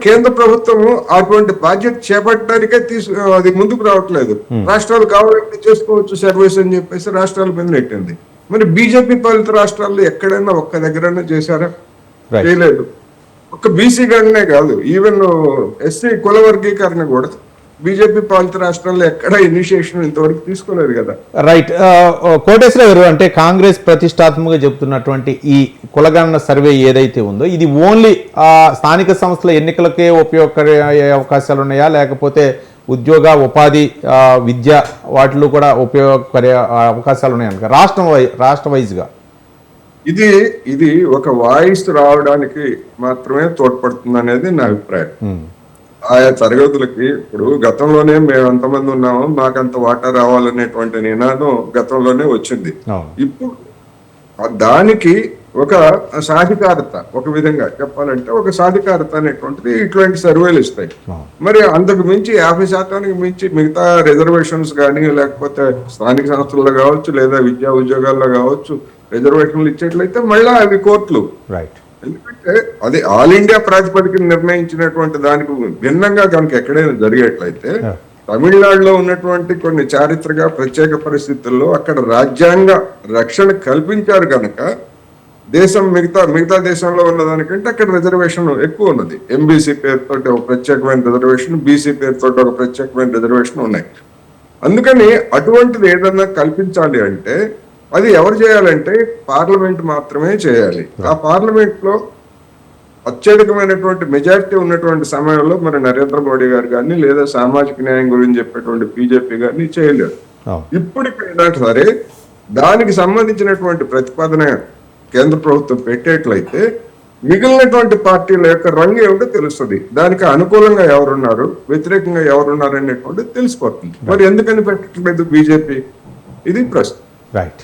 [SPEAKER 4] కేంద్ర ప్రభుత్వం అటువంటి బాధ్యత చేపట్టడానికే అది ముందుకు రావట్లేదు. రాష్ట్రాలు కావాలంటే చేసుకోవచ్చు సర్వీస్ అని చెప్పేసి రాష్ట్రాల మీద నెట్టింది. మరి బీజేపీ పాలిత రాష్ట్రాల్లో ఎక్కడైనా ఒక్క దగ్గరైనా చేశారా? చేయలేదు. ఒక్క బీసీ గణనే కాదు, ఈవెన్ ఎస్సీ కుల వర్గీకరణ కూడా బీజేపీ పాలిత రాష్ట్రాల్లో ఎక్కడ ఇనిషియేషన్ ఇంతవరకు తీసుకోలేదు కదా.
[SPEAKER 1] రైట్. కోటేశ్వర గారు, అంటే కాంగ్రెస్ ప్రతిష్టాత్మకంగా చెబుతున్నటువంటి ఈ కులగణన సర్వే ఏదైతే ఉందో ఇది ఓన్లీ స్థానిక సంస్థల ఎన్నికలకే ఉపయోగపడే అవకాశాలు ఉన్నాయా, లేకపోతే ఉద్యోగ, ఉపాధి, విద్య వాటిలో కూడా ఉపయోగపడే అవకాశాలు ఉన్నాయనుక రాష్ట్ర వైజ్గా?
[SPEAKER 4] ఇది ఒక వాయిస్ రావడానికి మాత్రమే తోడ్పడుతుంది అనేది నా అభిప్రాయం. ఆయా తరగతులకి ఇప్పుడు గతంలోనే మేము ఎంతమంది ఉన్నామో మాకంత వాటా రావాలనేటువంటి నినాదం గతంలోనే వచ్చింది. ఇప్పుడు దానికి ఒక సాధికారత, ఒక విధంగా చెప్పాలంటే ఒక సాధికారత అనేటువంటిది ఇటువంటి సర్వేలు ఇస్తాయి. మరి అంతకు మించి 50%కి మించి మిగతా రిజర్వేషన్స్ కానీ లేకపోతే స్థానిక సంస్థల్లో కావచ్చు లేదా విద్యా ఉద్యోగాల్లో కావచ్చు రిజర్వేషన్లు ఇచ్చేట్లయితే మళ్ళా అవి కోర్టులు. ఎందుకంటే అది ఆల్ ఇండియా ప్రాతిపదికన నిర్ణయించినటువంటి దానికి భిన్నంగా కనుక ఎక్కడైనా జరిగేట్లయితే తమిళనాడులో ఉన్నటువంటి కొన్ని చారిత్రక ప్రత్యేక పరిస్థితుల్లో అక్కడ రాజ్యాంగ రక్షణ కల్పించారు కనుక మిగతా దేశంలో ఉన్నదానికంటే అక్కడ రిజర్వేషన్ ఎక్కువ ఉన్నది. ఎంబీసీ పేరుతో ఒక ప్రత్యేకమైన రిజర్వేషన్, బీసీ పేరుతో ఒక ప్రత్యేకమైన రిజర్వేషన్ ఉన్నాయి. అందుకని అటువంటిది ఏదన్నా కల్పించాలి అంటే అది ఎవరు చేయాలంటే పార్లమెంట్ మాత్రమే చేయాలి. ఆ పార్లమెంట్ లో అత్యధికమైనటువంటి మెజారిటీ ఉన్నటువంటి సమయంలో మరి నరేంద్ర మోడీ గారు కానీ లేదా సామాజిక న్యాయం గురించి చెప్పేటువంటి బీజేపీ గారిని చేయలేరు. ఇప్పటికైనా సరే దానికి సంబంధించినటువంటి ప్రతిపాదన కేంద్ర ప్రభుత్వం పెట్టేట్లయితే మిగిలినటువంటి పార్టీల యొక్క రంగు ఏమిటో తెలుస్తుంది. దానికి అనుకూలంగా ఎవరున్నారు, వ్యతిరేకంగా ఎవరున్నారు అనేటువంటిది తెలిసిపోతుంది. మరి ఎందుకని పెట్టట్లేదు బీజేపీ? ఇది ప్రశ్న.
[SPEAKER 1] రైట్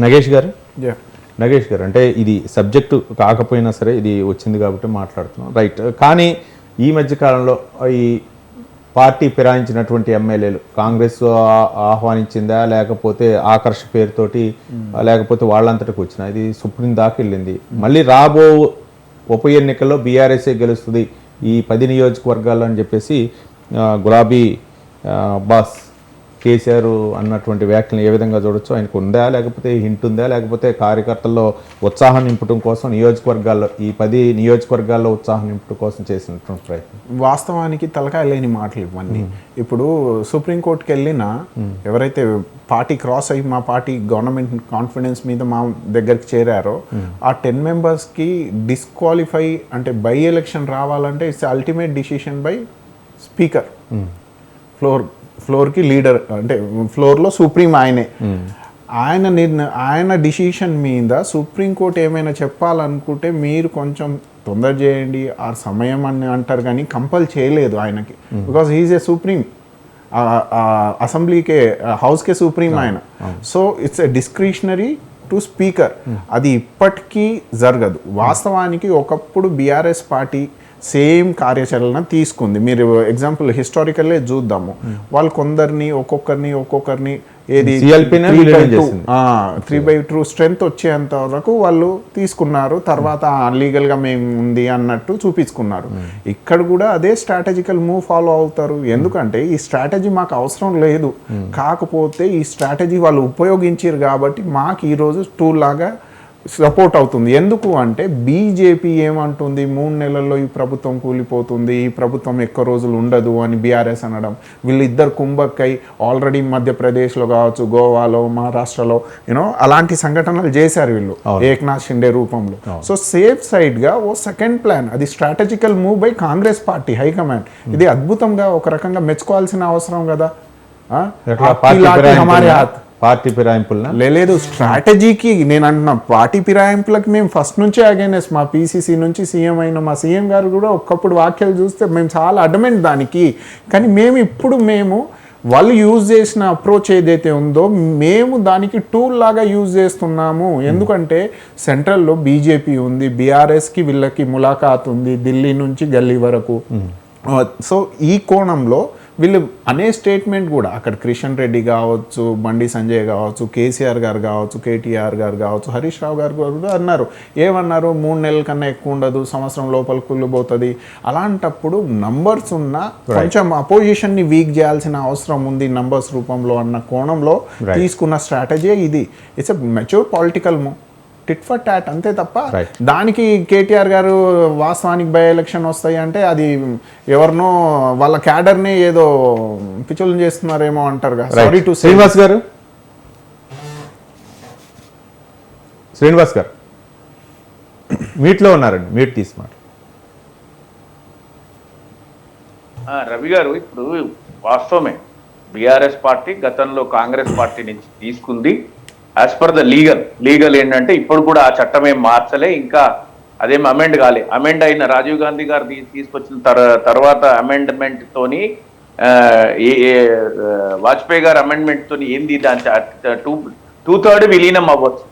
[SPEAKER 1] నగేష్ గారు అంటే ఇది సబ్జెక్టు కాకపోయినా సరే ఇది వచ్చింది కాబట్టి మాట్లాడుతున్నాం. రైట్. కానీ ఈ మధ్య కాలంలో ఈ పార్టీ ఫిరాయించినటువంటి ఎమ్మెల్యేలు కాంగ్రెస్ ఆహ్వానించిందా లేకపోతే ఆకర్ష పేరుతోటి లేకపోతే వాళ్ళంతటికి వచ్చినా ఇది సుప్రీం దాకా వెళ్ళింది. మళ్ళీ రాబో ఉప ఎన్నికల్లో బీఆర్ఎస్ఏ గెలుస్తుంది ఈ 10 నియోజకవర్గాల్లో అని చెప్పేసి గులాబీ బాస్ కేసీఆర్ అన్నటువంటి వ్యాఖ్యలను ఏ విధంగా చూడొచ్చు? ఆయనకు ఉందా లేకపోతే హింట్ ఉందా లేకపోతే కార్యకర్తల్లో ఉత్సాహం నింపడం కోసం నియోజకవర్గాల్లో ఈ 10 నియోజకవర్గాల్లో ఉత్సాహం నింపడం కోసం చేసినటువంటి ప్రయత్నం?
[SPEAKER 2] వాస్తవానికి తలకాయ లేని మాటలు ఇవన్నీ. ఇప్పుడు సుప్రీంకోర్టుకి వెళ్ళినా ఎవరైతే పార్టీ క్రాస్ అయ్యి మా పార్టీ గవర్నమెంట్ కాన్ఫిడెన్స్ మీద మా దగ్గరికి చేరారో ఆ 10 మెంబర్స్కి డిస్క్వాలిఫై అంటే బై ఎలక్షన్ రావాలంటే it's ultimate decision by speaker. ఫ్లోర్కి లీడర్ అంటే ఫ్లోర్లో సుప్రీం ఆయనే. ఆయన డిసిషన్ మీద సుప్రీంకోర్టు ఏమైనా చెప్పాలనుకుంటే మీరు కొంచెం తొందర చేయండి ఆ సమయం అని అంటారు, కానీ కంపల్ చేయలేదు ఆయనకి. బికాస్ హీఈస్ ఏ సుప్రీం, అసెంబ్లీకే హౌస్కే సుప్రీం ఆయన. So it's a discretionary to speaker. అది ఇప్పటికీ జరగదు. వాస్తవానికి ఒకప్పుడు బీఆర్ఎస్ పార్టీ సేమ్ కార్యాచరణ తీసుకుంది. మీరు ఎగ్జాంపుల్ హిస్టారికల్లే చూద్దాము. వాళ్ళు కొందరిని ఒక్కొక్కరిని ఏది 3/2 స్ట్రెంత్ వచ్చేంత వరకు వాళ్ళు తీసుకున్నారు. తర్వాత లీగల్గా మేము ఉంది అన్నట్టు చూపించుకున్నారు. ఇక్కడ కూడా అదే స్ట్రాటజికల్ మూవ్ ఫాలో అవుతారు. ఎందుకంటే ఈ స్ట్రాటజీ మాకు అవసరం లేదు, కాకపోతే ఈ స్ట్రాటజీ వాళ్ళు ఉపయోగించారు కాబట్టి మాకు ఈరోజు టూల్ లాగా సపోర్ట్ అవుతుంది. ఎందుకు అంటే బీజేపీ ఏమంటుంది, 3 నెలల్లో ఈ ప్రభుత్వం కూలిపోతుంది, ఈ ప్రభుత్వం ఎక్కువ రోజులు ఉండదు అని బీఆర్ఎస్ అనడం. వీళ్ళిద్దరు కుంభక్కై ఆల్రెడీ మధ్యప్రదేశ్లో కావచ్చు, గోవాలో, మహారాష్ట్రలో అలాంటి సంఘటనలు చేశారు వీళ్ళు ఏక్నాథ్ షిండే రూపంలో. సో సేఫ్ సైడ్గా ఓ సెకండ్ ప్లాన్, అది strategical move by Congress party high command. ఇది అద్భుతంగా ఒక రకంగా మెచ్చుకోవాల్సిన అవసరం కదా.
[SPEAKER 1] పార్టీ ఫిరాయింపుల
[SPEAKER 2] లేదు, స్ట్రాటజీకి నేను అంటున్నా. పార్టీ ఫిరాయింపులకు మేము ఫస్ట్ నుంచే అగైనెస్ట్. మా పీసీసీ నుంచి సీఎం అయిన మా సీఎం గారు కూడా ఒక్కప్పుడు వ్యాఖ్యలు చూస్తే మేము చాలా అడ్డమెంట్ దానికి. కానీ మేము వాళ్ళు యూజ్ చేసిన అప్రోచ్ ఏదైతే ఉందో మేము దానికి టూల్ లాగా యూజ్ చేస్తున్నాము. ఎందుకంటే సెంట్రల్లో బీజేపీ ఉంది, బీఆర్ఎస్కి వీళ్ళకి ములాఖాత్ ఉంది ఢిల్లీ నుంచి గల్లీ వరకు. సో ఈ కోణంలో వీళ్ళు అనే స్టేట్మెంట్ కూడా అక్కడ కిషన్ రెడ్డి కావచ్చు, బండి సంజయ్ కావచ్చు, కేసీఆర్ గారు కావచ్చు, కేటీఆర్ గారు కావచ్చు, హరీష్ రావు గారు కూడా అన్నారు. ఏమన్నారు, 3 నెలల కన్నా ఎక్కువ ఉండదు, సంవత్సరం లోపల కుళ్ళిపోతుంది. అలాంటప్పుడు నంబర్స్ ఉన్న కొంచెం అపోజిషన్ని వీక్ చేయాల్సిన అవసరం ఉంది నంబర్స్ రూపంలో అన్న కోణంలో తీసుకున్న స్ట్రాటజీ ఇది. It's a mature political move, tit for tat, అంతే తప్ప దానికి కేటీఆర్ గారు వాస్తవానికి బై ఎలక్షన్ వస్తాయి అంటే అది ఎవరినో వాళ్ళ క్యాడర్ని ఏదో పిచ్చులు చేస్తున్నారేమో అంటారు కదా. సారీ టు
[SPEAKER 1] శ్రీనివాస్ గారు మీట్లో ఉన్నారండి, మీట్ తీసుకున్నారు.
[SPEAKER 3] రవి గారు, ఇప్పుడు వాస్తవమే బీఆర్ఎస్ పార్టీ గతంలో కాంగ్రెస్ పార్టీ నుంచి తీసుకుంది యాజ్ పర్ ద లీగల్ ఏంటంటే ఇప్పుడు కూడా ఆ చట్టం ఏం మార్చలే, ఇంకా అదేం అమెండ్ కాలే. అమెండ్ అయిన రాజీవ్ గాంధీ గారు తీసుకొచ్చిన తర్వాత అమెండ్మెంట్ తోని వాజ్పేయి గారు అమెండ్మెంట్ తోని ఏంది దాని 2/3 విలీనం అవ్వచ్చు,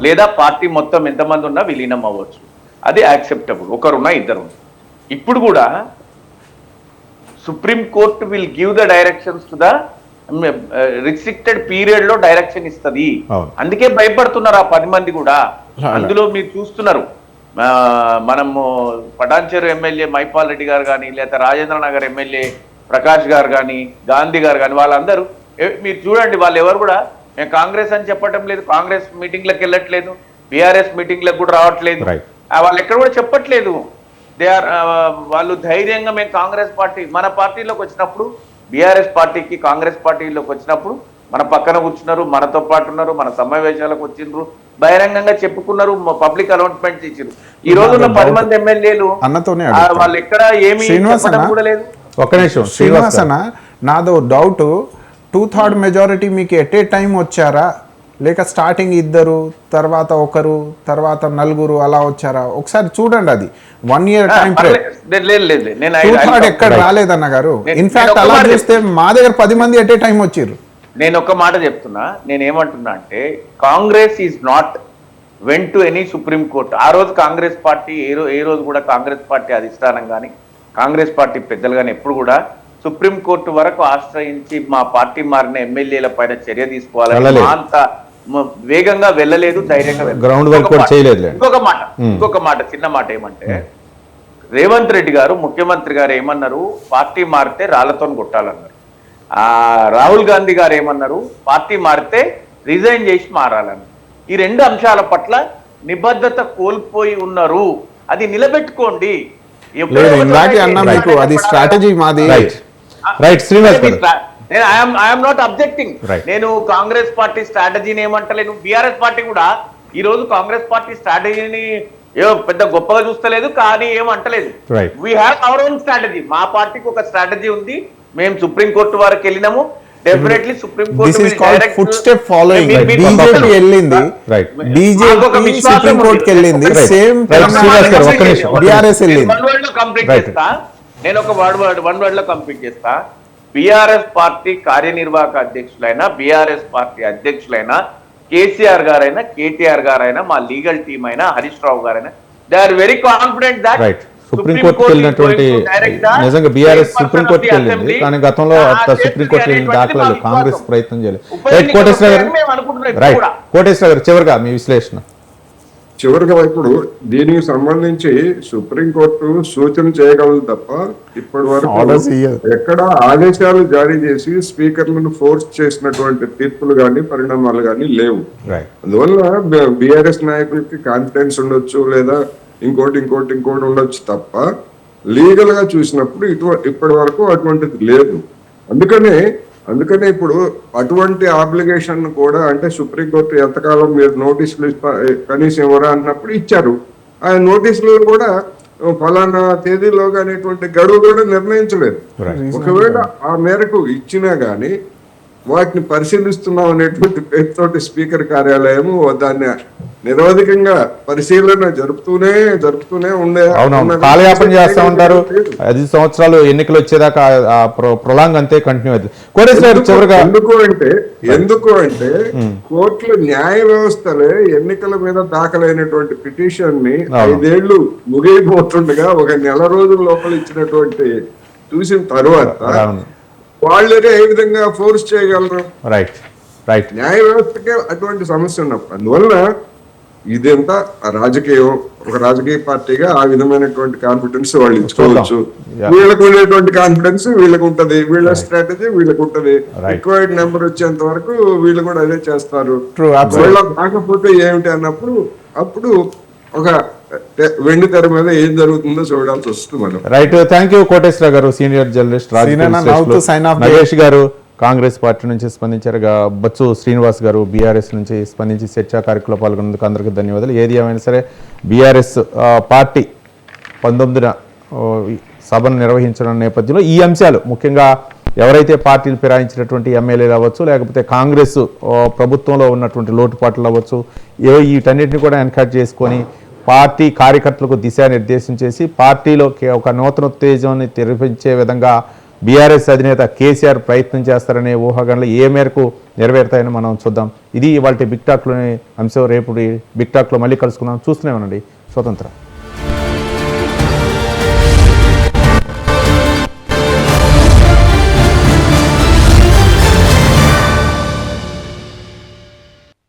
[SPEAKER 3] లేదా పార్టీ మొత్తం ఎంతమంది ఉన్నా విలీనం అవ్వచ్చు. అది యాక్సెప్టబుల్, ఒకరున్నా ఇద్దరు. ఇప్పుడు కూడా supreme court will give the directions to the restricted period లో డైరెక్షన్ ఇస్తుంది. అందుకే భయపడుతున్నారు ఆ 10 మంది కూడా. అందులో మీరు చూస్తున్నారు, మనము పటాన్చెరు ఎమ్మెల్యే మైపాల్ రెడ్డి గారు కానీ, లేదా రాజేంద్ర నగర్ ఎమ్మెల్యే ప్రకాష్ గారు కానీ, గాంధీ గారు కానీ, వాళ్ళందరూ మీరు చూడండి, వాళ్ళు ఎవరు కూడా మేము కాంగ్రెస్ అని చెప్పటం లేదు, కాంగ్రెస్ మీటింగ్లకు వెళ్ళట్లేదు. బీఆర్ఎస్ మీటింగ్లకు కూడా రావట్లేదు.
[SPEAKER 1] Right.
[SPEAKER 3] వాళ్ళు ఎక్కడ కూడా చెప్పట్లేదు. వాళ్ళు ధైర్యంగా మేము కాంగ్రెస్ పార్టీ మన పార్టీలోకి వచ్చినప్పుడు, బీఆర్ఎస్ పార్టీకి కాంగ్రెస్ పార్టీలోకి వచ్చినప్పుడు మన పక్కన కూర్చున్నారు, మనతో పాటు ఉన్నారు, మన సమావేశాలకు వచ్చిండ్రు, బహిరంగంగా చెప్పుకున్నారు, పబ్లిక్ అనౌన్స్మెంట్స్ ఇచ్చారు. ఈ రోజు ఉన్న 10 మంది ఎమ్మెల్యేలు
[SPEAKER 2] అన్నతోనే
[SPEAKER 3] వాళ్ళు ఎక్కడ ఏమి చెప్పడం కూడా లేదు.
[SPEAKER 1] ఒక్క నిమిషం
[SPEAKER 2] శ్రీనివాస్ అన్న, నాదో డౌట్, 2/3 మెజారిటీ మీకు ఎట్ ఏ టైం వచ్చారా, లేక స్టార్టింగ్ 2, తర్వాత 1, తర్వాత 4 అలా వచ్చారా? ఒకసారి చూడండి, అది 1 year టైం
[SPEAKER 3] నేను
[SPEAKER 2] 2/3 ఎక్కడ రాలేదన్న గారు. ఇన్ఫాక్ట్ అలా చూస్తే మా దగ్గర 10 మంది ఎట్ ఏ టైం వచ్చిర్రు.
[SPEAKER 3] నేను ఒక మాట చెప్తున్నా, నేను ఏమంటున్నా అంటే Congress is not went to any supreme court. ఆ రోజు కాంగ్రెస్ పార్టీ ఏ రోజు కూడా కాంగ్రెస్ పార్టీ అధిష్టానం కానీ కాంగ్రెస్ పార్టీ పెద్దలు కానీ ఎప్పుడు కూడా సుప్రీం కోర్టు వరకు ఆశ్రయించి మా పార్టీ మారిన ఎమ్మెల్యేల పైన చర్య తీసుకోవాలని అంత వేగంగా వెళ్ళలేదు, ధైర్యంగా
[SPEAKER 1] గ్రౌండ్ వర్క్ కూడా చేయలేదు.
[SPEAKER 3] ఇంకొక మాట చిన్న మాట ఏమంటే, రేవంత్ రెడ్డి గారు ముఖ్యమంత్రి గారు ఏమన్నారు, పార్టీ మారితే రాళ్లతో కొట్టాలన్నారు. రాహుల్ గాంధీ గారు ఏమన్నారు, పార్టీ మారితే రిజైన్ చేసి మారాలని. ఈ 2 అంశాల పట్ల నిబద్ధత కోల్పోయి ఉన్నారు. అది నిలబెట్టుకోండి.
[SPEAKER 2] అది స్ట్రాటజీ మాది.
[SPEAKER 1] Right Srinivas
[SPEAKER 3] I'm not objecting. నేను కాంగ్రెస్ పార్టీ స్ట్రాటజీని ఏమంటలేను. బీఆర్ఎస్ పార్టీ కూడా ఈ రోజు కాంగ్రెస్ పార్టీ స్ట్రాటజీని ఏమో పెద్ద గొప్పగా చూస్తలేదు, కానీ ఏమంటలేదు. We have our own strategy. మా పార్టీకి ఒక స్ట్రాటజీ ఉంది. మేము సుప్రీం కోర్టు వరకు వెళ్ళినాము. Definitely supreme court
[SPEAKER 2] foot step following. BJP వెళ్ళింది, బీజేపీ సుప్రీం కోర్టుకి వెళ్ళింది, సేమ్ బీఆర్ఎస్ వెళ్ళింది.
[SPEAKER 3] కంప్లీట్ చేస్తా, నేను ఒక వన్ వర్డ్ లో కంప్లీట్ చేస్తా. బీఆర్ఎస్ పార్టీ కార్యనిర్వాహక అధ్యక్షులైన, బీఆర్ఎస్ పార్టీ అధ్యక్షులైన కేసీఆర్ గారైనా, కేటీఆర్ గారైనా, మా లీగల్ టీమ్ అయినా, హరీష్ రావు గారైనా, they are very confident that
[SPEAKER 1] supreme కోర్టుకి వెళ్ళినటువంటి, నిజంగా బీఆర్ఎస్ సుప్రీం కోర్టుకి వెళ్ళింది, కానీ గతంలో సుప్రీం కోర్టుకి వెళ్ళిన దాఖలాలు కాంగ్రెస్ ప్రయత్నం చేయలేదు. రైట్ కోటేశ్వర గారు, చివరిగా మీ విశ్లేషణ.
[SPEAKER 4] చివరిగా ఇప్పుడు దీనికి సంబంధించి సుప్రీంకోర్టు సూచన చేయగలదు తప్ప ఇప్పటి వరకు ఎక్కడ ఆదేశాలు జారీ చేసి స్పీకర్లను ఫోర్స్ చేసినటువంటి తీర్పులు కానీ పరిణామాలు కానీ లేవు. అందువల్ల బీఆర్ఎస్ నాయకులకి కాన్ఫిడెన్స్ ఉండొచ్చు, లేదా ఇంకోటి ఉండొచ్చు తప్ప లీగల్ గా చూసినప్పుడు ఇప్పటి వరకు అటువంటిది లేదు. అందుకనే ఇప్పుడు అటువంటి ఆబ్లిగేషన్ కూడా, అంటే సుప్రీంకోర్టు ఎంతకాలం మీరు నోటీసులు కనీసం ఇవ్వరా అన్నప్పుడు ఇచ్చారు. ఆ నోటీసులు కూడా ఫలానా తేదీలోగా అనేటువంటి గడువు కూడా నిర్ణయించలేదు. ఒకవేళ ఆ మేరకు ఇచ్చినా గానీ వాటిని పరిశీలిస్తున్నాం అనేటువంటి పేరుతోటి స్పీకర్ కార్యాలయము దాన్ని నిరవధికంగా పరిశీలన జరుపుతూనే ఉండే
[SPEAKER 1] కాలయాపన చేస్తా ఉంటారు. 5 సంవత్సరాలు ఎన్నికలు వచ్చేదాకా ప్రొలాంగ్ అంతే కంటిన్యూ అవుతుంది.
[SPEAKER 4] ఎందుకు అంటే కోర్టుల న్యాయ వ్యవస్థలే ఎన్నికల మీద దాఖలైనటువంటి పిటిషన్ ని 5 ఏళ్లు ముగిపోతుండగా 1 నెల రోజుల లోపల ఇచ్చినటువంటి చూసిన తరువాత వాళ్ళనే ఏ విధంగా ఫోర్స్ చేయగలరు? న్యాయ వ్యవస్థకే అటువంటి సమస్య ఉన్నప్పుడు, అందువల్ల ఇదంతా రాజకీయం. ఒక రాజకీయ పార్టీగా ఆ విధమైనటువంటి కాన్ఫిడెన్స్ వాళ్ళు ఇచ్చుకోవచ్చు. వీళ్ళకు ఉండేటువంటి కాన్ఫిడెన్స్ వీళ్ళకు ఉంటది, వీళ్ళ స్ట్రాటజీ వీళ్ళకు ఉంటది. రిక్వైర్డ్ నెంబర్ వచ్చేంత వరకు వీళ్ళు కూడా అదే చేస్తారు. కాకపోతే ఏమిటి అన్నప్పుడు అప్పుడు ఒక వెండి తెర మీద ఏం జరుగుతుందో చూడాల్సి వస్తుంది మనం.
[SPEAKER 1] రైట్, థ్యాంక్ యూ కోటేశ్వర గారు, సీనియర్ జర్నలిస్ట్. నగేష్ గారు కాంగ్రెస్ పార్టీ నుంచి స్పందించారు, బొత్స శ్రీనివాస్ గారు బీఆర్ఎస్ నుంచి స్పందించి చర్చా కార్యక్రమంలో పాల్గొన్నందుకు అందరికీ ధన్యవాదాలు. ఏది ఏమైనా సరే బీఆర్ఎస్ పార్టీ 19న సభను నిర్వహించిన నేపథ్యంలో ఈ అంశాలు ముఖ్యంగా ఎవరైతే పార్టీలు ఫిరాయించినటువంటి ఎమ్మెల్యేలు అవ్వచ్చు, లేకపోతే కాంగ్రెస్ ప్రభుత్వంలో ఉన్నటువంటి లోటుపాట్లు అవ్వచ్చు, వీటన్నిటిని కూడా ఎన్కరేజ్ చేసుకొని పార్టీ కార్యకర్తలకు దిశానిర్దేశం చేసి పార్టీలో ఒక నూతన ఉత్తేజాన్ని తెరిపించే విధంగా బీఆర్ఎస్ అధినేత కేసీఆర్ ప్రయత్నం చేస్తారనే ఊహాగానాలు ఏ మేరకు నెరవేరుతాయని మనం చూద్దాం. ఇది ఇవాళ బిగ్ టాక్లోని అంశం. రేపు బిగ్ టాక్లో మళ్ళీ కలుసుకుందాం. చూస్తూనే ఉండండి స్వతంత్రం.